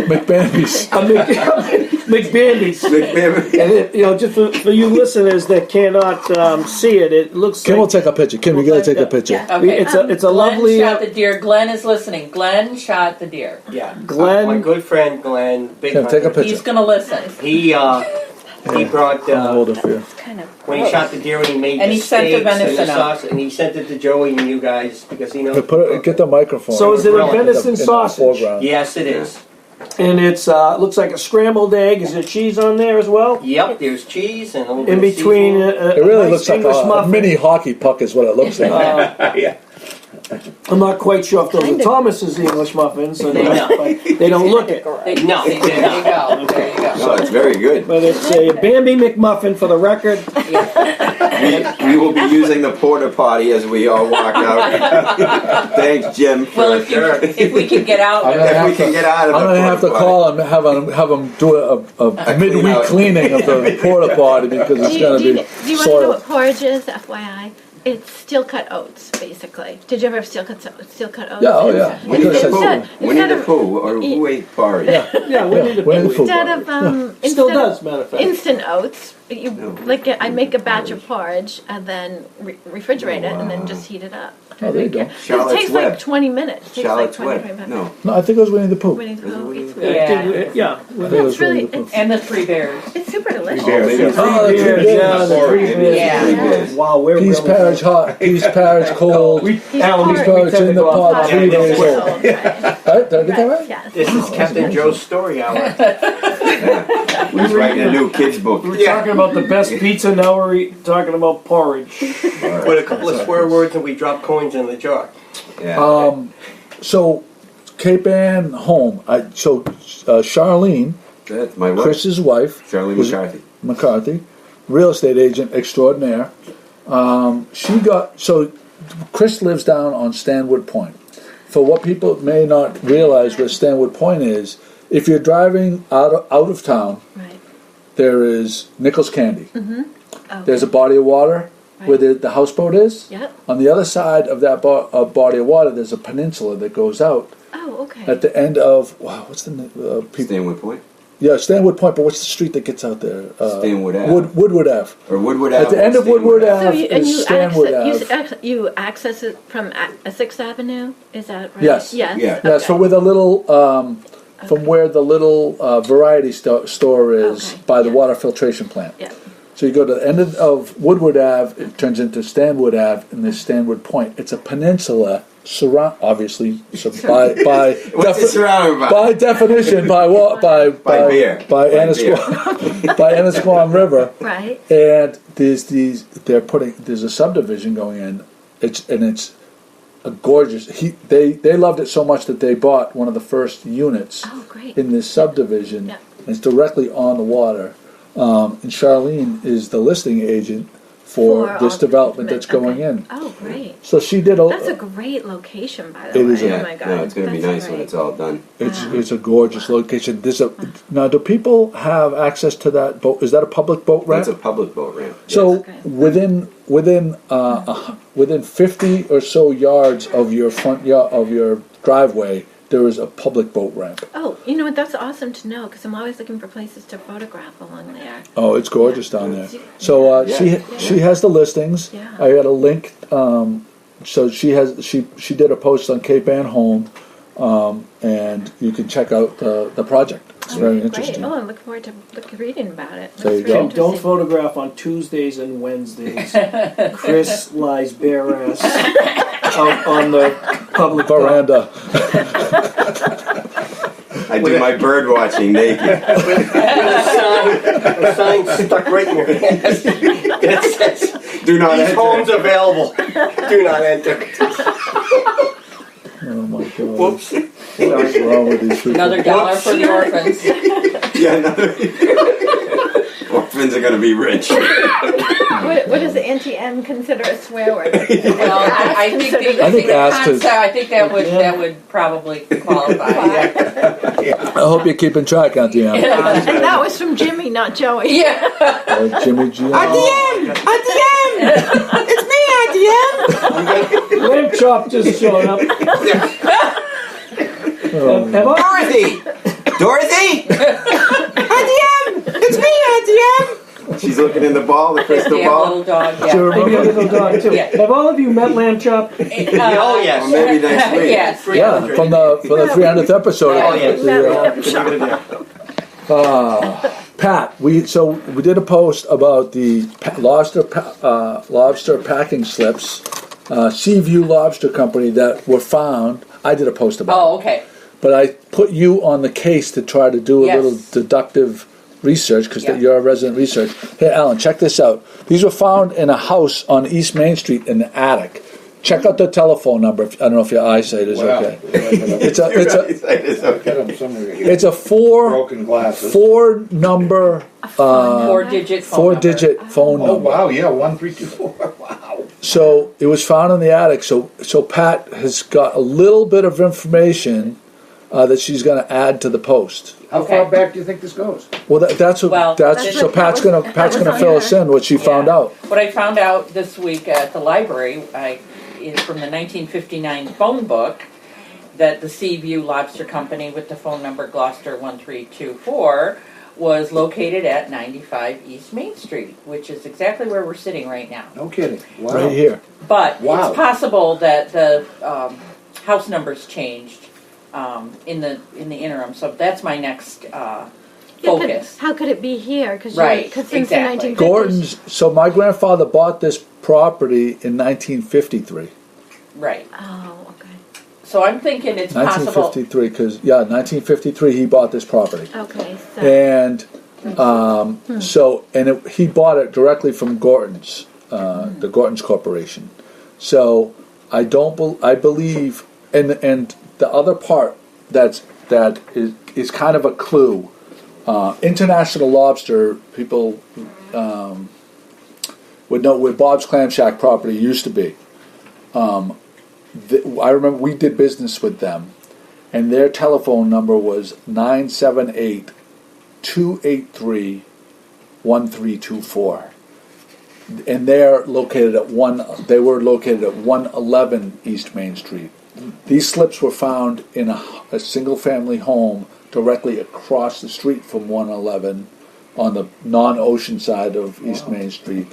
McBambi's. McBambi's. McBambi. And it, just for you listeners that cannot see it, it looks Kim will like take a picture. Kim, you gotta take a picture. Yeah. Okay. it's a Glenn lovely. shot the deer. Glenn is listening. Glenn shot the deer. Yeah. Glenn- My good friend Glenn, big Kim, take a hunter. picture. He's gonna listen. He brought I'll hold it for you. Kind of. when he shot the deer and he made And the he sent the steaks and the venison out. sauce and he sent it to Joey and you guys because he knows. But put it, get the microphone. So is it a in the- venison in the sausage? foreground. Yes, it is. And it's looks like a scrambled egg. Is there cheese on there as well? Yep, there's cheese and a little In bit between of It really nice looks like English a muffin. mini hockey puck is what it looks like. yeah. I'm not quite sure if those Kind are of. Thomas's English muffins, or They not, don't. but they don't look it. No, There you go. There you go. No, it's very good. But it's a Bambi McMuffin for the record. We will be using the porta potty as we all walk out. Thanks, Jim. Well, if we can get out. I'm gonna If have we can to- get out of I'm the gonna have to porta call and have them do a midweek out. cleaning of the porta potty because Do it's you, gonna do you, be do you want to know soiled. what porridge is? FYI, it's steel cut oats, basically. Did you ever have steel cut oats? Yeah, oh yeah. Winnie the Instead- Pooh. Winnie instead the of- Pooh. Or who ate porridge? Yeah, we need to Winnie the Pooh. Instead of Still instead does, of matter of fact. instant oats, you No. I make a batch of porridge and then refrigerate it and then just heat it up. Oh, there you go. It Charlotte's takes Web. like 20 minutes. It takes Charlotte's like 20, Web. 25 No. minutes. No, I think it was Winnie the Pooh. Winnie the Pooh, it's Yeah. really, Yeah. I think it was It's really- Winnie the Pooh. And the three bears. it's super delicious. Maybe it's Oh, the Three three beers, bears. yeah, the three Maybe beers. Yeah. it's three beers. Wow, we're Peas really Parrish hot, peas Parrish cold. We, He's Alan, part- Parrish in the pot, Hot 3 days and old. cold, right. Right? Did I get that right? Yes. This is Captain Joe's story hour. He's writing a new kid's book. we were talking about the best pizza, now we're talking about porridge. With a couple of swear words and we drop coins in the jar. Yeah. So Cape Ann home. Charlene, That's my wife. Chris's wife, Charlie was- McCarthy. McCarthy, real estate agent extraordinaire. Chris lives down on Stanwood Point. For what people may not realize where Stanwood Point is, if you're driving out of town, Right. there is Nichols Candy. Oh. There's a body of water where the houseboat is. Yep. On the other side of that body of water, there's a peninsula that goes out Oh, okay. at the end of what's the name? Stanwood Point. Yeah, Stanwood Point. But what's the street that gets out there? Stanwood Ave. Woodward Ave. Or Woodward Ave. At the end or of Woodward Stanwood Ave is Stanwood Ave. you access it from 6th Avenue? Is that right? Yes. Yes. Yeah. Yeah, so where the little, from where the little variety store is Okay, by the yeah. water filtration plant. Yeah. So you go to the end of Woodward Ave, it turns into Stanwood Ave, and there's Stanwood Point. It's a peninsula, obviously, so by What's it surrounded by? by definition, by beer. by By Annisquam, by Annisquam River, Right. and there's a subdivision going in. It's a gorgeous. They loved it so much that they bought one of the first units Oh, great. in this subdivision. Yeah. And it's directly on the water. And Charlene is the listing agent for all this the development that's equipment. going Okay. in. Oh, great. So she did That's a great location, by the It way. is a- Oh my God. No, it's going to be That's nice when great. it's all done. It's a gorgeous location. Now, do people have access to that boat? Is that a public boat ramp? That's a public boat ramp. So Okay. within 50 or so yards of your front yard of your driveway, there is a public boat ramp. Oh, you know what? That's awesome to know because I'm always looking for places to photograph along there. Oh, it's gorgeous down there. So she has the listings. Yeah. I got a link. So she did a post on Cape Ann Home, and you can check out the project. It's very interesting. Great. Oh, I look forward to reading about it. There you That's very go. Don't interesting. photograph on Tuesdays and Wednesdays. Chris lies bare ass out on the public Veranda. I do my bird watching naked. A sign stuck right in your hand. It says, Do not these enter. homes available. Do not enter. Oh my God. Whoops. What is wrong with these people? Another $1 for the orphans. Yeah, another. Orphans are going to be rich. What does Auntie M consider a swear word? Well, I think that would probably qualify. I hope you're keeping track, Auntie Ann. And that was from Jimmy, not Joey. Yeah. Jimmy G. Lamb chop just showed up. Have I- Dorothy! It's me, Auntie M! She's looking in the ball, the crystal Yeah, ball. little dog. Do you Yeah. Maybe a remember? little dog too. Yeah. Have all of you met Lamb Chop? Oh, yes. Well, maybe next week. Yes. Yeah, from the 300th episode. Oh, yes. Pat, we did a post about the lobster packing slips, Seaview Lobster Company that were found. I did a post about it. Oh, okay. But I put you on the case to try to do a Yes. little deductive research because Yeah. you're a resident research. Hey, Alan, check this out. These were found in a house on East Main Street in the attic. Check out the telephone number. I don't know if your eyesight is Wow. okay. It's a It's okay. Get 'em somewhere. it's a Broken glasses. four number Four-digit phone number. phone Oh, number. wow, yeah, 1324. Wow. So it was found in the attic. So Pat has got a little bit of information that she's going to add to the post. How Okay. far back do you think this goes? Well, that's what Well, that's that's so what- Pat's that gonna was- Pat's that was gonna on fill her. us in what she found Yeah. out. What I found out this week at the library is from the 1959 phone book that the Seaview Lobster Company with the phone number Gloucester 1324 was located at 95 East Main Street, which is exactly where we're sitting right now. No kidding. Wow. Right here. But Wow. it's possible that the house numbers changed in the interim. So that's my next focus. How could it be here? Because Right, since exactly. the 1950s. Gordon's. So my grandfather bought this property in 1953. Right. Oh, okay. So I'm thinking it's possible. 1953, because 1953 he bought this property, Okay, so. and he bought it directly from Gordon's, the Gordon's Corporation. So I believe, and the other part that is kind of a clue. International Lobster people would know where Bob's Clam Shack property used to be. I remember we did business with them, and their telephone number was 978-283-1324. And they were located at 111 East Main Street. These slips were found in a single-family home directly across the street from 111 on the non-ocean side of East Main Street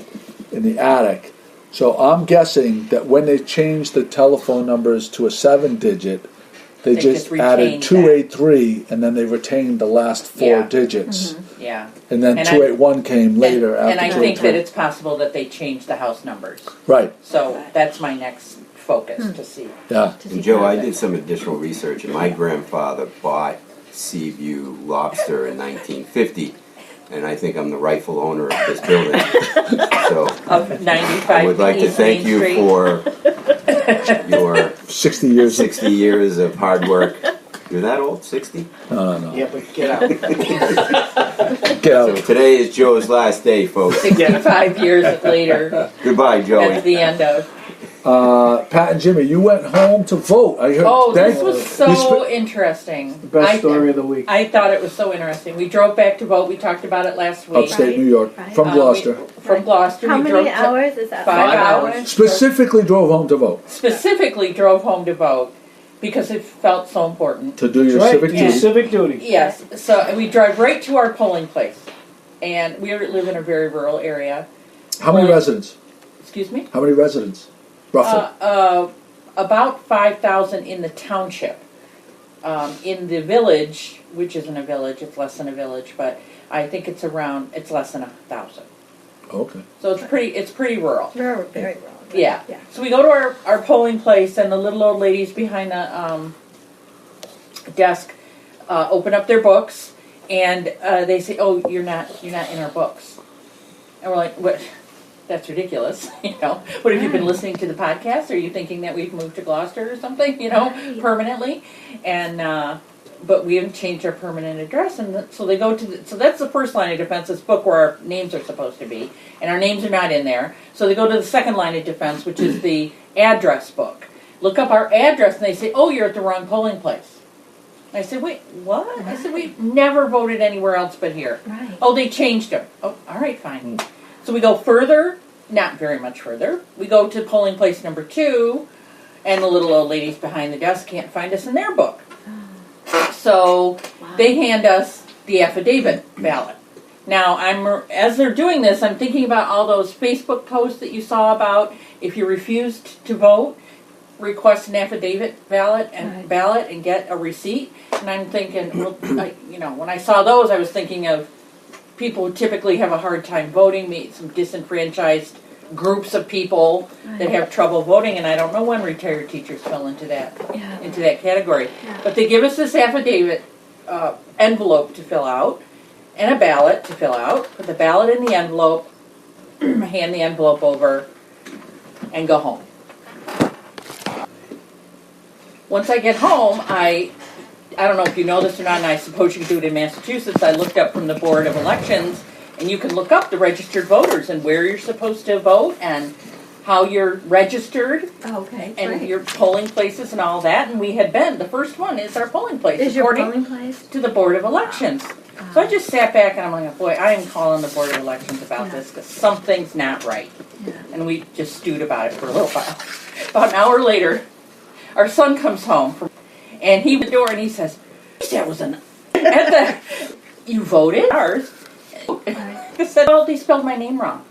in the attic. So I'm guessing that when they changed the telephone numbers to a 7-digit, they just added retained 283 and then they retained the last 4 Yeah. digits. Yeah. And then And 281 came later after And I 283. think that it's possible that they changed the house numbers. Right, So that's my next focus to see. yeah. And Joe, I did some additional research, and my grandfather bought Seaview Lobster in 1950, and I think I'm the rightful owner of this building. So Of 95 I would like to East thank Main you Street. for your 60 years. 60 years of hard work. You're that old? 60? No. Yeah, but get out. Get out. Today is Joe's last day, folks. 65 years later, Goodbye, that's Joey. the end of. Pat and Jimmy, you went home to vote. I heard. Oh, this thank- was you so interesting. Best story of the week. I thought it was so interesting. We drove back to vote. We talked about it last week. Upstate New York, Right. from Gloucester. From Gloucester. How we many drove to- hours is that? 5 hours. Specifically drove home to vote. Specifically drove home to vote because it felt so important. To do your Right, civic do duty. civic duty. Yes. So we drive right to our polling place. And we live in a very rural area. How many residents? Excuse me? How many residents? Roughly. About 5,000 in the township. In the village, which isn't a village, it's less than a village, but I think it's less than 1,000. Okay. So it's pretty rural. Very, very well. Yeah. Yeah. So we go to our polling place, and the little old ladies behind the desk open up their books, and they say, "Oh, you're not in our books." And we're like, "What? That's ridiculous." What have you been listening to the podcast? Are you thinking that we've moved to Gloucester or something? Right. Permanently, and but we haven't changed our permanent address, and so they go to. So that's the first line of defense. This book where our names are supposed to be, and our names are not in there. So they go to the second line of defense, which is the address book. Look up our address, and they say, "Oh, you're at the wrong polling place." I said, "Wait, what?" I said, "We've never voted anywhere else but here." Right. Oh, they changed them. Oh, all right, fine. So we go further, not very much further. We go to polling place number 2, and the little old ladies behind the desk can't find us in their book. So they hand us the affidavit ballot. Now, as they're doing this, I'm thinking about all those Facebook posts that you saw about if you refused to vote, request an affidavit ballot and get a receipt. And I'm thinking, well, when I saw those, I was thinking of people who typically have a hard time voting, some disenfranchised groups of people that have trouble voting, and I don't know when retired teachers fell into that category. Yeah. But they give us this affidavit envelope to fill out and a ballot to fill out. Put the ballot in the envelope, hand the envelope over, and go home. Once I get home, I don't know if you know this or not, and I suppose you can do it in Massachusetts. I looked up from the Board of Elections, and you can look up the registered voters and where you're supposed to vote and how you're registered Oh, okay. and Great. your polling places and all that. And we had been. The first one is our polling place, Is your according polling place? to the Board of Elections. So I just sat back and I'm like, boy, I am calling the Board of Elections about this because something's not right. Yeah. And we just stewed about it for a little while. About an hour later, our son comes home and he the door and he says, "That was you voted ours." I said, "Oh, they spelled my name wrong."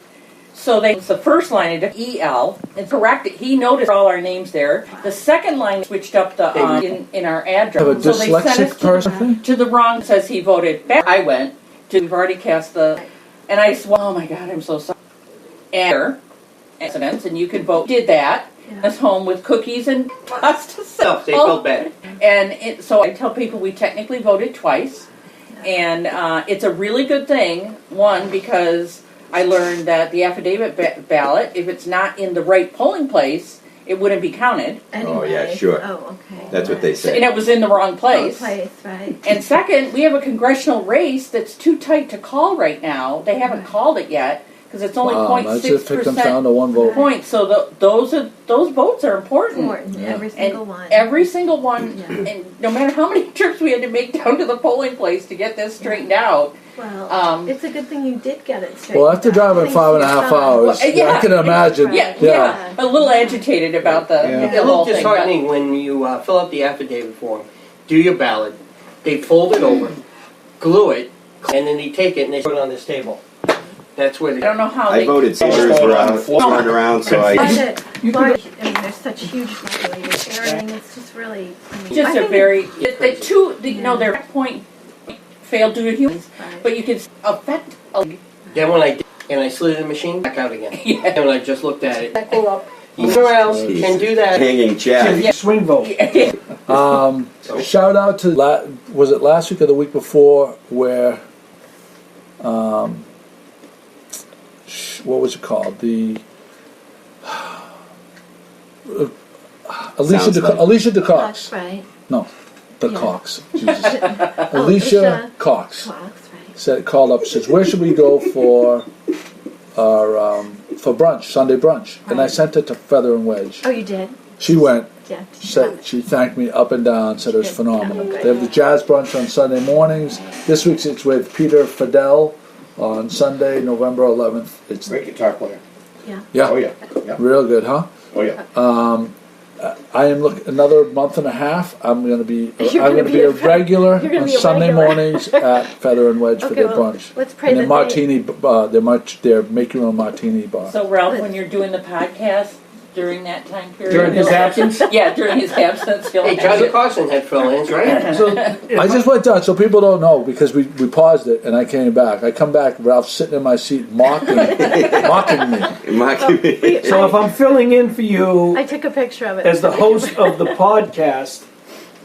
So it's the first line of EL and corrected. He noticed all our names there. The second line switched up the in our address. Have a So they sent dyslexic us person? to the wrong. Says he voted back. I went to. We've already cast the, and I said, "Oh my God, I'm so sorry." And accidents, and you can vote. Did that. Yeah. I was home with cookies and pasta Stuff, they felt bad. And so I tell people we technically voted twice. And it's a really good thing, one, because I learned that the affidavit ballot, if it's not in the right polling place, it wouldn't be counted. Anyway. Oh, yeah, sure. Oh, okay. That's what they say. And it was in the wrong place. Place, right. And second, we have a congressional race that's too tight to call right now. They haven't called it yet because it's only Wow, that's if it comes 0.6% down to one vote. points. So those votes are important. Important. Yeah. Every And single one. every single one, Yeah. and no matter how many trips we had to make down to the polling place to get this straightened out. Well, it's a good thing you did get it straight. Well, after driving 5.5 hours, Well, yeah. I can imagine. Yeah, a little agitated about the, Yeah. It's the a whole little thing. disheartening when you fill out the affidavit form, do your ballot, they fold it over, glue it, and then they take it and they put it on this table. That's where I they. don't know how I they. voted Sanders running around, so I. There's such huge population sharing. It's just really. I mean, Just I a think very their point failed due to humans, Right. but you can affect. Then when I did, and I slid the machine back out again. Yeah. And when I just looked at it, who else can do that? Hanging Chad. Swing vote. Shout out to was it last week or the week before where what was it called, the Sounds like- Alicia DeCox. Cox, right. No, the Yeah. Cox. Jesus. Alicia Cox. Cox, right. called up, says, "Where should we go for our for brunch, Sunday brunch?" And I sent it to Feather and Wedge. Oh, you did? She went. Yeah. She thanked me up and down. Said it was Good. phenomenal. Oh, good. They have the jazz brunch on Sunday mornings. This week's it's with Peter Fidel on Sunday, November 11th. It's Great guitar player. yeah, Oh yeah. Yeah. real good, huh? Oh yeah. I am looking another month and a half. I'm going to be You're I'm gonna going to be be a a- regular you're gonna on be a Sunday regular. mornings at Feather and Wedge for Okay, their well, brunch. let's pray And that their they- martini, their make your own martini bar. So Ralph, when you're doing the podcast during that time period, During his absence? yeah, during his absence, he'll Hey, have Johnny it. Carson had fill-ins, right? So I just went down, so people don't know, because we paused it and I came back. I come back, Ralph's sitting in my seat mocking me. So if I'm filling in for you I took a picture of it. as the host of the podcast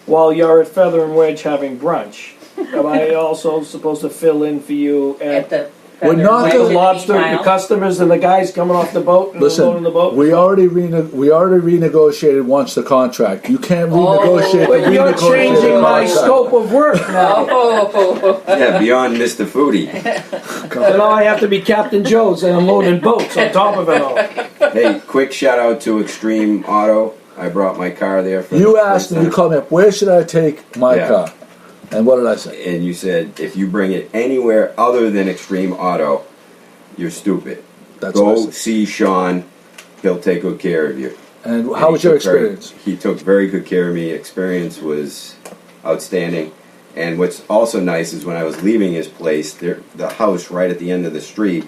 while you're at Feather and Wedge having brunch, am I also supposed to fill in for you At at the We're not Wedge the in the lobster, the meanwhile. customers, and the guys coming off the boat and Listen, loading the boat? we already renegotiated once the contract. You can't renegotiate But the you're renegotiated changing my contract. scope of work now. Oh, Yeah, beyond Mr. Foodie. So now I have to be Captain Joe's and I'm loading boats on top of it all. Hey, quick shout out to Extreme Auto. I brought my car there. For You the asked first me, you time. called me up, where should I take my Yeah. car? And what did I say? And you said if you bring it anywhere other than Extreme Auto, you're stupid. That's what I Go said. see Sean. He'll take good care of you. And how was your experience? He took very good care of me. Experience was outstanding. And what's also nice is when I was leaving his place, the house right at the end of the street,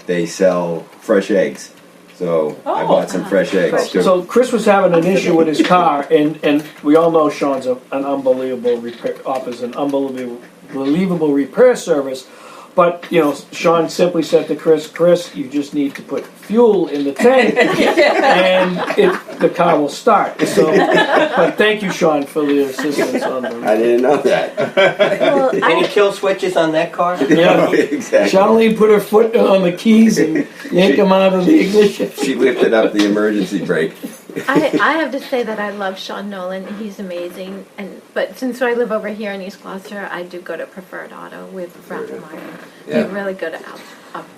they sell fresh eggs. So I bought some fresh eggs too. So Chris was having an issue with his car, and we all know Sean's an unbelievable offers an unbelievable repair service. But you know, Sean simply said to Chris, you just need to put fuel in the tank, and the car will start. So, but thank you, Sean, for the assistance on I the. didn't know that. Well, Any kill switches on that car? Yeah, Exactly. Charlene put her foot on the keys and yanked them out of the ignition. She lifted up the emergency brake. I have to say that I love Sean Nolan. He's amazing. But since I live over here in East Gloucester, I do go to Preferred Auto with Ralphael Martin. Yeah. They're really good at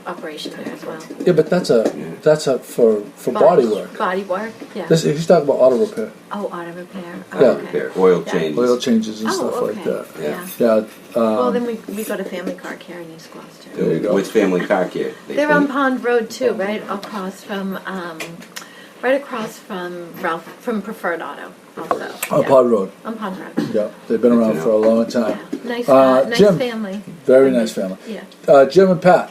operation there as well. Yeah, but that's a for body work. Body work, yeah. He's talking about auto repair, Oh, auto repair. Oh, Yeah. okay. Repair, oil Yeah. changes. oil changes and Oh, stuff okay. like that. Yeah. Yeah. Well, then we go to Family Car Care in East Gloucester. There you go. Which family car care? They're on Pond Road too, right across from from Preferred Auto, also. On Yeah. Pod Road. On Pond Road. Yeah, they've been around know. for a long time. Nice, nice Jim. family. Very nice family. Yeah. Jim and Pat,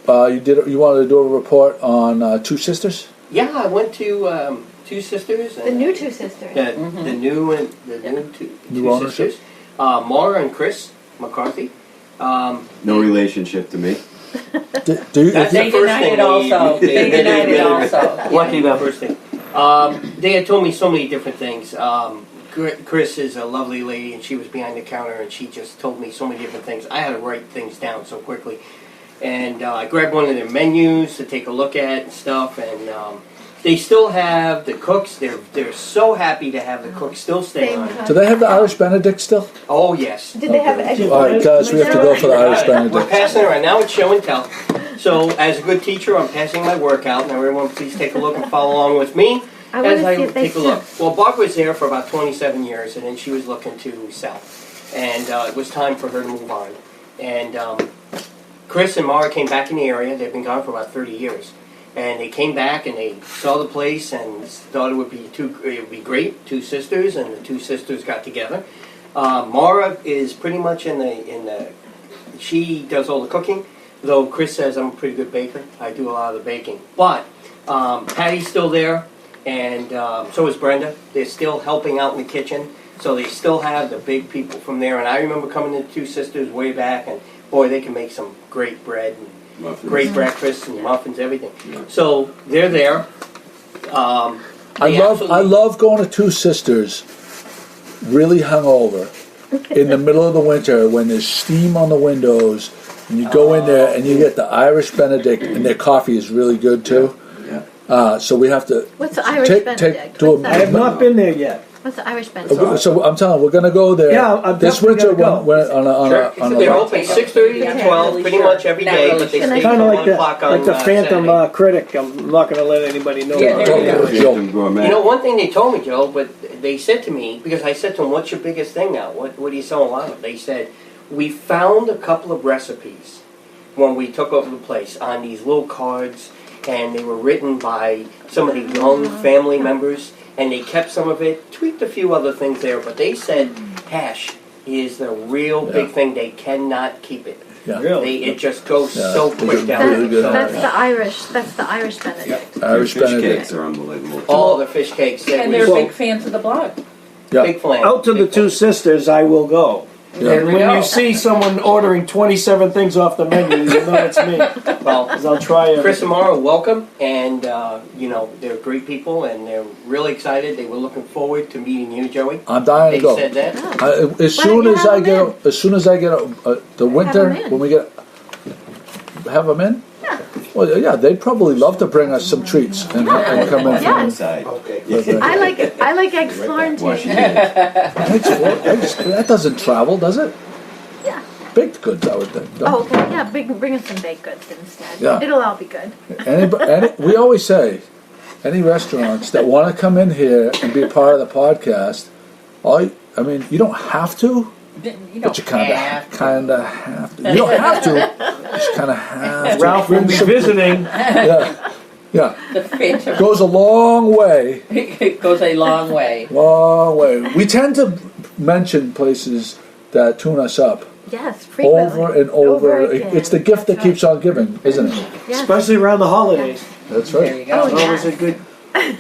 you wanted to do a report on Two Sisters? Yeah, I went to Two Sisters. The new two sisters. Yeah, the new two New ownership? sisters. Maura and Chris McCarthy. No relationship to me. Do you? That's They the first denied thing it also. They denied it also. Lucky them. First thing. They had told me so many different things. Chris is a lovely lady, and she was behind the counter, and she just told me so many different things. I had to write things down so quickly. And I grabbed one of their menus to take a look at and stuff, and they still have the cooks. They're so happy to have the cooks still stay Same on. time. Do they have the Irish Benedict still? Oh, yes. Did they have eggs? All right, guys, we have to go for the Irish We're Benedict. passing around. Now it's show and tell. So, as a good teacher, I'm passing my work out. Now, everyone, please take a look and follow along with me I want as to I see if they take a look. Well, Barb was there for about 27 years, and then she was looking to sell. And it was time for her to move on. And Chris and Mara came back in the area. They've been gone for about 30 years. And they came back and they saw the place and thought it would be great. Two sisters, and the two sisters got together. Mara is pretty much in the she does all the cooking, though Chris says I'm a pretty good baker. I do a lot of the baking. But Patty's still there, and so is Brenda. They're still helping out in the kitchen, so they still have the big people from there. And I remember coming to Two Sisters way back, and boy, they can make some great bread and Muffins. great breakfast and muffins, everything. So they're there. I love going to Two Sisters, really hungover, in the middle of the winter when there's steam on the windows, and you go in there and you get the Irish Benedict, and their coffee is really good too. Yeah. So we have to What's the Irish take Benedict? do What's a, I have not been there yet. What's the Irish Benedict? So I'm telling you, we're going to go there. Yeah, I'm this definitely winter gonna go. when on a They're open 6:30 to 12, pretty much every day, but they stay Kind till of 1 o'clock on like the Phantom Saturday. Critic. I'm not going to let anybody know. Yeah, about there you it. go. Phantom Gourmet. You know, one thing they told me, Joe, but they said to me, because I said to them, what's your biggest thing now? What do you sell a lot of? They said, we found a couple of recipes when we took over the place on these little cards, and they were written by some of the young family members, and they kept some of it, tweaked a few other things there, but they said hash is the real big thing. They cannot keep it. Yeah. Really? It just goes Yeah, so they quick do down. really good. That's the Irish. That's the Irish Benedict. Irish Fish Benedict. cakes are unbelievable. All the fish cakes. That And we they're sold. big fans of the blog. Yeah. Big fan. Out to the Big two fan. sisters, I will go. Yeah. And we when go. you see someone ordering 27 things off the menu, you know it's me. Well, 'Cause I'll try it. Chris and Mara, welcome, and you know they're great people, and they're really excited. They were looking forward to meeting you, Joey. I'm dying They to go. said that. As Why soon don't you as have I them get, as soon as I get the winter, 'em in. when we get, have them in. Yeah. Well, yeah, they'd probably love to bring us some treats and come in. Yeah. Inside. Okay. I like eggs Florentine. Washington. That doesn't travel, does it? Yeah. Baked goods, I would think. Oh, okay. Yeah, bring us some baked goods instead. Yeah. It'll all be good. We always say, any restaurants that want to come in here and be a part of the podcast, I mean, you don't have to, You but you kind have of have to. You don't have to, but you kind of have to. Ralph will be visiting. Yeah, the Phantom. goes a long way. It goes a long way. Long way. We tend to mention places that tune us up Yes, frequently. over and over. again. It's the gift that That's keeps on giving, isn't it? Yes. Especially around the holidays. That's There right. you go. Oh, It's always a good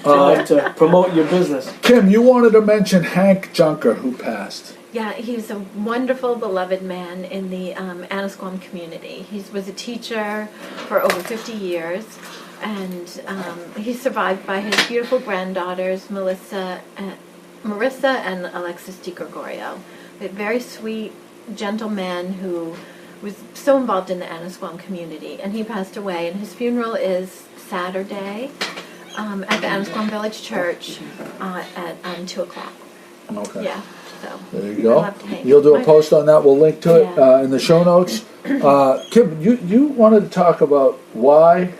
time to promote your business. Kim, you wanted to mention Hank Junker, who passed. Yeah, he's a wonderful, beloved man in the Annisquam community. He was a teacher for over 50 years, and he's survived by his beautiful granddaughters, Marissa and Alexis DiGiorgio. A very sweet, gentle man who was so involved in the Annisquam community, and he passed away. And his funeral is Saturday at the Annisquam Village Church at 2 o'clock. Okay. Yeah. So There you I go. love Hank. You'll do a post on that. We'll link to it Yeah. in the show notes. Kim, you wanted to talk about why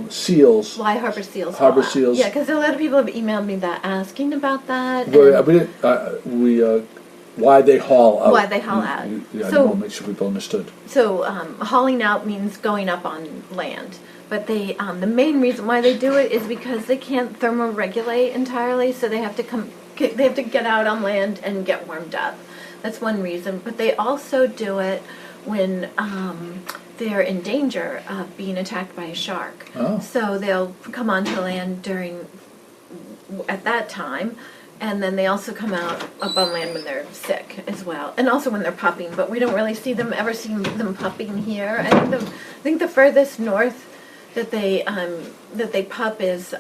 seals. Why harbor seals? Harbor fall out. seals. Yeah, because a lot of people have emailed me that asking about that. Why they haul out. Why they haul out. Yeah, So- I want to make sure people understood. So hauling out means going up on land. But they, the main reason why they do it is because they can't thermoregulate entirely, so they have to they have to get out on land and get warmed up. That's one reason. But they also do it when they're in danger of being attacked by a shark. Oh. So they'll come onto land at that time. And then they also come out up on land when they're sick as well, and also when they're pupping. But we don't really see them pupping here. I think the furthest north that they pup is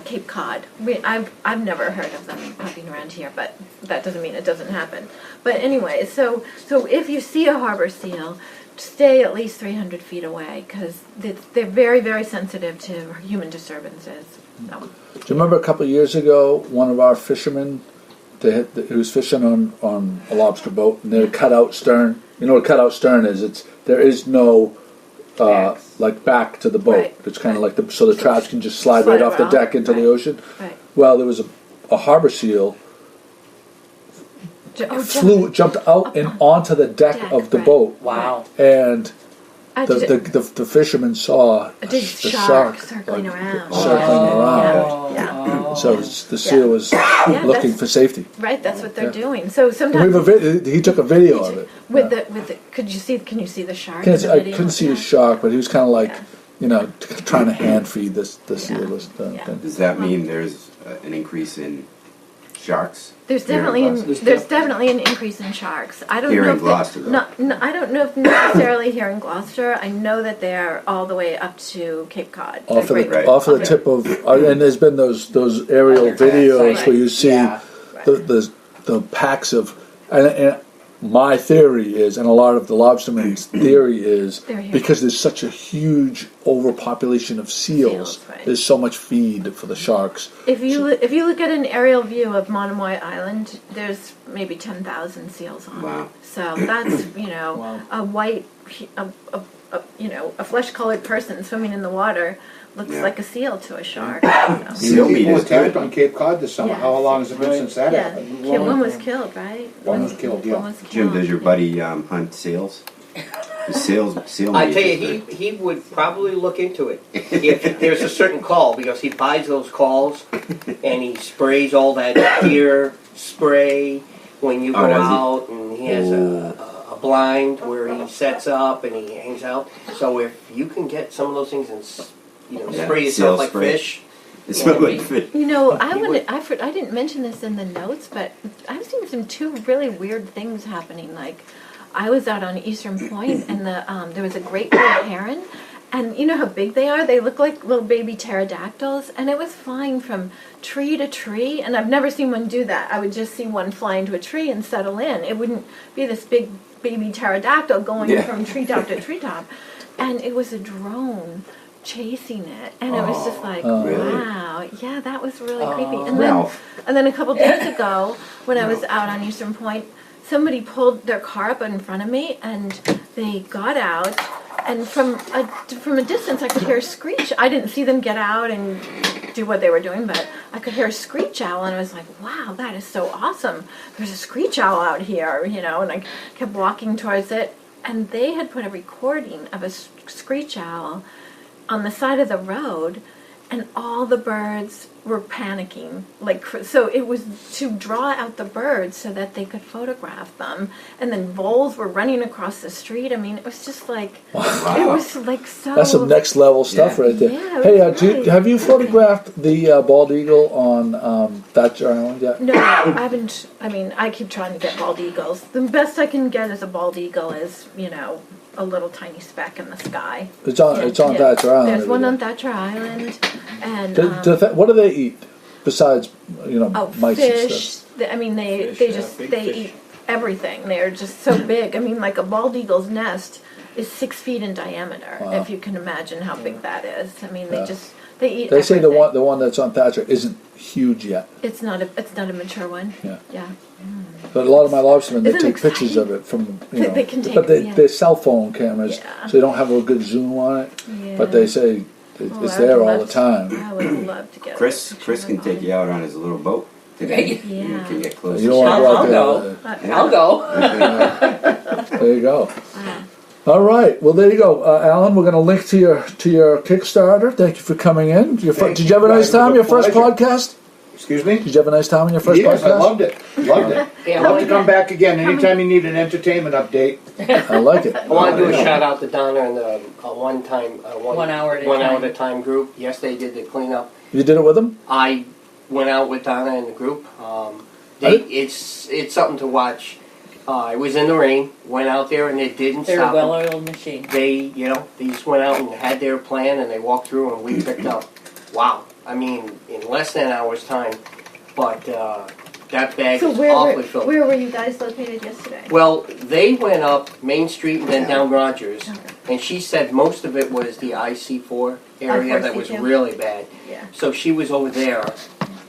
Cape Cod. I've never heard of them pupping around here, but that doesn't mean it doesn't happen. But anyway, so if you see a harbor seal, stay at least 300 feet away because they're very, very sensitive to human disturbances. So. Do you remember a couple of years ago, one of our fishermen, he was fishing on a lobster boat, and they had cut out stern. You know what a cut out stern is? There is no like back to the boat. Right. It's kind of like so the traps can just slide right off the around. deck into the ocean. Right. Well, there was a harbor seal jumped out and onto the deck of the right. boat, Wow. and I did it. the fisherman saw A the big shark circling around. circling around. Yeah. So the seal was looking that's- for safety. Right, that's what they're Yeah. doing. So And we sometimes have he took a video of it. with the can you see the shark? Can in the I video? couldn't see Yeah. a shark, but he was kind of like, Yeah. trying to hand feed the seal. Yeah. Thing. Does that mean there's an increase in sharks? There's here in definitely Gloucester? there's definitely an increase in sharks. I don't Here know in if Gloucester, though. I don't know if necessarily here in Gloucester. I know that they're all the way up to Cape Cod. Off of They're the great. off of the tip of, and there's been those aerial Underground videos site. where you see Yeah. the packs of, and my theory is, and a lot of the lobstermen's theory is, They're here. because there's such a huge overpopulation of seals, Seals, right. there's so much feed for the sharks. If you look at an aerial view of Monomoy Island, there's maybe 10,000 seals on Wow. it. So that's a white, a flesh-colored person swimming in the water looks Yeah. like a seal to a shark. Seal meat People is attacked good. on Cape Cod this summer. Yes. How long has it been since that Yeah, happened? one was killed, right? One was killed, yeah. One was Jim, killed. does your buddy hunt seals? The seal I meat tell is you, good. he would probably look into it if there's a certain call, because he buys those calls and he sprays all that deer spray when you Oh, go does he? out, and he has a blind where he sets up and he hangs out. So if you can get some of those things and Yeah, spray seal yourself like spray. fish. It smells like fish. You know, I You would- didn't mention this in the notes, but I've seen some two really weird things happening. Like, I was out on Eastern Point, and there was a great blue heron, and you know how big they are? They look like little baby pterodactyls, and it was flying from tree to tree, and I've never seen one do that. I would just see one fly into a tree and settle in. It wouldn't be this big baby pterodactyl going from treetop to treetop, and it was a drone chasing it, and it was just like, really? wow, yeah, that was really creepy. Ralph. And then a couple days ago, when I was out on Eastern Point, somebody pulled their car up in front of me, and they got out, and from a distance, I could hear a screech. I didn't see them get out and do what they were doing, but I could hear a screech owl, and I was like, wow, that is so awesome. There's a screech owl out here, and I kept walking towards it, and they had put a recording of a screech owl on the side of the road, and all the birds were panicking. So it was to draw out the birds so that they could photograph them. And then voles were running across the street. I mean, it was just like, it was like so... That's some next level stuff Yeah. right there. Yeah, it Hey, was great. have you photographed the bald eagle on Thatcher Island yet? No, I haven't. I mean, I keep trying to get bald eagles. The best I can get as a bald eagle is, a little tiny speck in the sky. It's on Yeah, Thatcher Island. There's one over on Thatcher Island, and what do they eat besides mice and fish. stuff? They eat everything. They're just so big. I mean, like a bald eagle's nest is 6 feet in diameter. Wow. If you can imagine how big that is. I mean, Yeah. they eat. They say everything. the one that's on Thatcher isn't huge yet. It's not a mature one. Yeah. Yeah. But a lot of my lobstermen, they Isn't take it pictures of exciting? it from They can take- but yeah. they're cell phone cameras, Yeah. so they don't have a good zoom on it. Yeah. But they say it's Oh, I there would all the love time. I would love to get. Chris a picture Chris of can my take body. you out on his little boat today. Yeah. You can get close. You don't want to I'll go go. out there. Yeah. I'll go. There you go. Wow. All right. Well, there you go, Alan. We're going to link to your Kickstarter. Thank you for coming in. Did you have a nice time? Your first podcast? Excuse me? Did you have a nice time on your first Yes, podcast? I loved it. Loved it. Yeah, Love to I come back again anytime you need an entertainment update. I like it. want to do a Yeah. shout out to Donna and the one hour at a time group. Yes, they did the cleanup. You did it with them? I went out with Donna and the group. It's something to watch. I was in the rain, went out there, and it didn't They're a stop them. well-oiled machine. They just went out and had their plan, and they walked through, and we picked up. Wow! I mean, in less than an hour's time, but that bag So is awfully filled. where were you guys located yesterday? Well, they went up Main Street and then down Rogers, and she said most of it was the IC4 area that was I-4C2. really bad. Yeah. So she was over there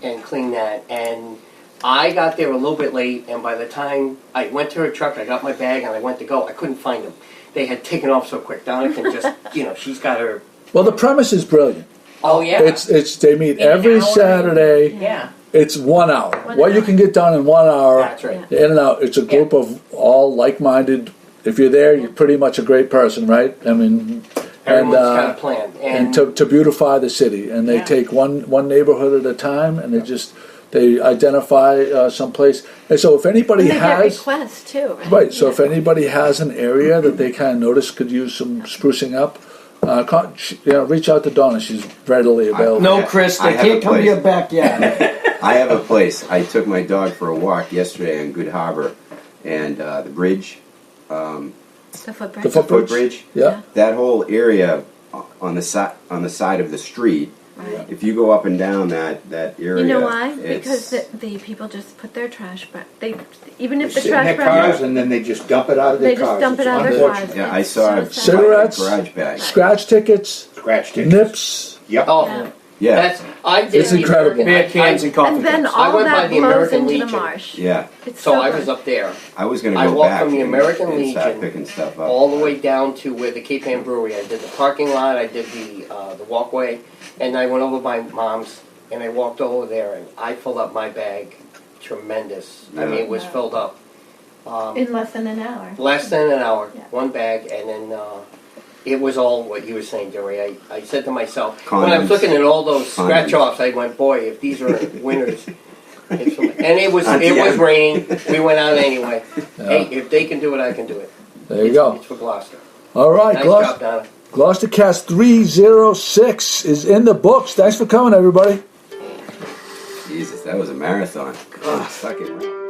and cleaned that, and I got there a little bit late, and by the time I went to her truck, I got my bag, and I went to go, I couldn't find them. They had taken off so quick. Donna can just, she's got her... Well, the premise is brilliant. Oh, yeah. It's they meet In an every hour. Saturday. Yeah. It's 1 hour. One What you hour. can get done in 1 hour. That's right. Yeah. In and out. It's a group of all like-minded. If you're there, you're pretty much a great person, right? I mean, Everyone's got a plan. and to beautify the city, and they Yeah. take one neighborhood at a time, and they identify some place. And so if anybody And they get has requests too, right? right, so Yeah. if anybody has an area that they kind of notice could use some sprucing up, reach out to Donna. She's readily available. No, Chris, I they have a can't come to place. your backyard. I have a place. I took my dog for a walk yesterday on Good Harbor, and the bridge, The footprint. The the footbridge. Yeah. That whole area on the side of the street Right. If you go up and down that area, You know why? it's- Because the people just put their trash, but they even They if the sit in their trash cars runs, and then they just dump it out of their they just cars. dump it It's out of their unfortunate. cars. Yeah, I It's saw so it. sad. Cigarettes? Garage bag. Scratch tickets, Scratch tickets. nips. Yep. Oh, Yeah. Yeah, that's I did. It's the incredible. American- Beer cans and coffee And then cups. I all went by that the blows American into the Legion. marsh. yeah. It's So I good. was up there I was gonna I go walked back from the and- American and start Legion picking stuff up. all the way down to where the Cape Ann Brewery. I did the parking lot, I did the walkway, and I went over by Mom's, and I walked over there, and I filled up my bag. Tremendous. I mean, it was Yeah. filled up. In less than an hour. Less than an hour, Yeah. one bag, and then it was all what you were saying, Jerry. I said to myself, when I was Condoms. looking at all those Condoms. scratch-offs, I went, boy, if these are winners. And it was Yeah. raining. We went out anyway. Yeah. Hey, if they can do it, I can do it. There you go. It's for Gloucester. All right, Nice job, Donna. GloucesterCast 306 is in the books. Thanks for coming, everybody. Jesus, that was a marathon. Second round.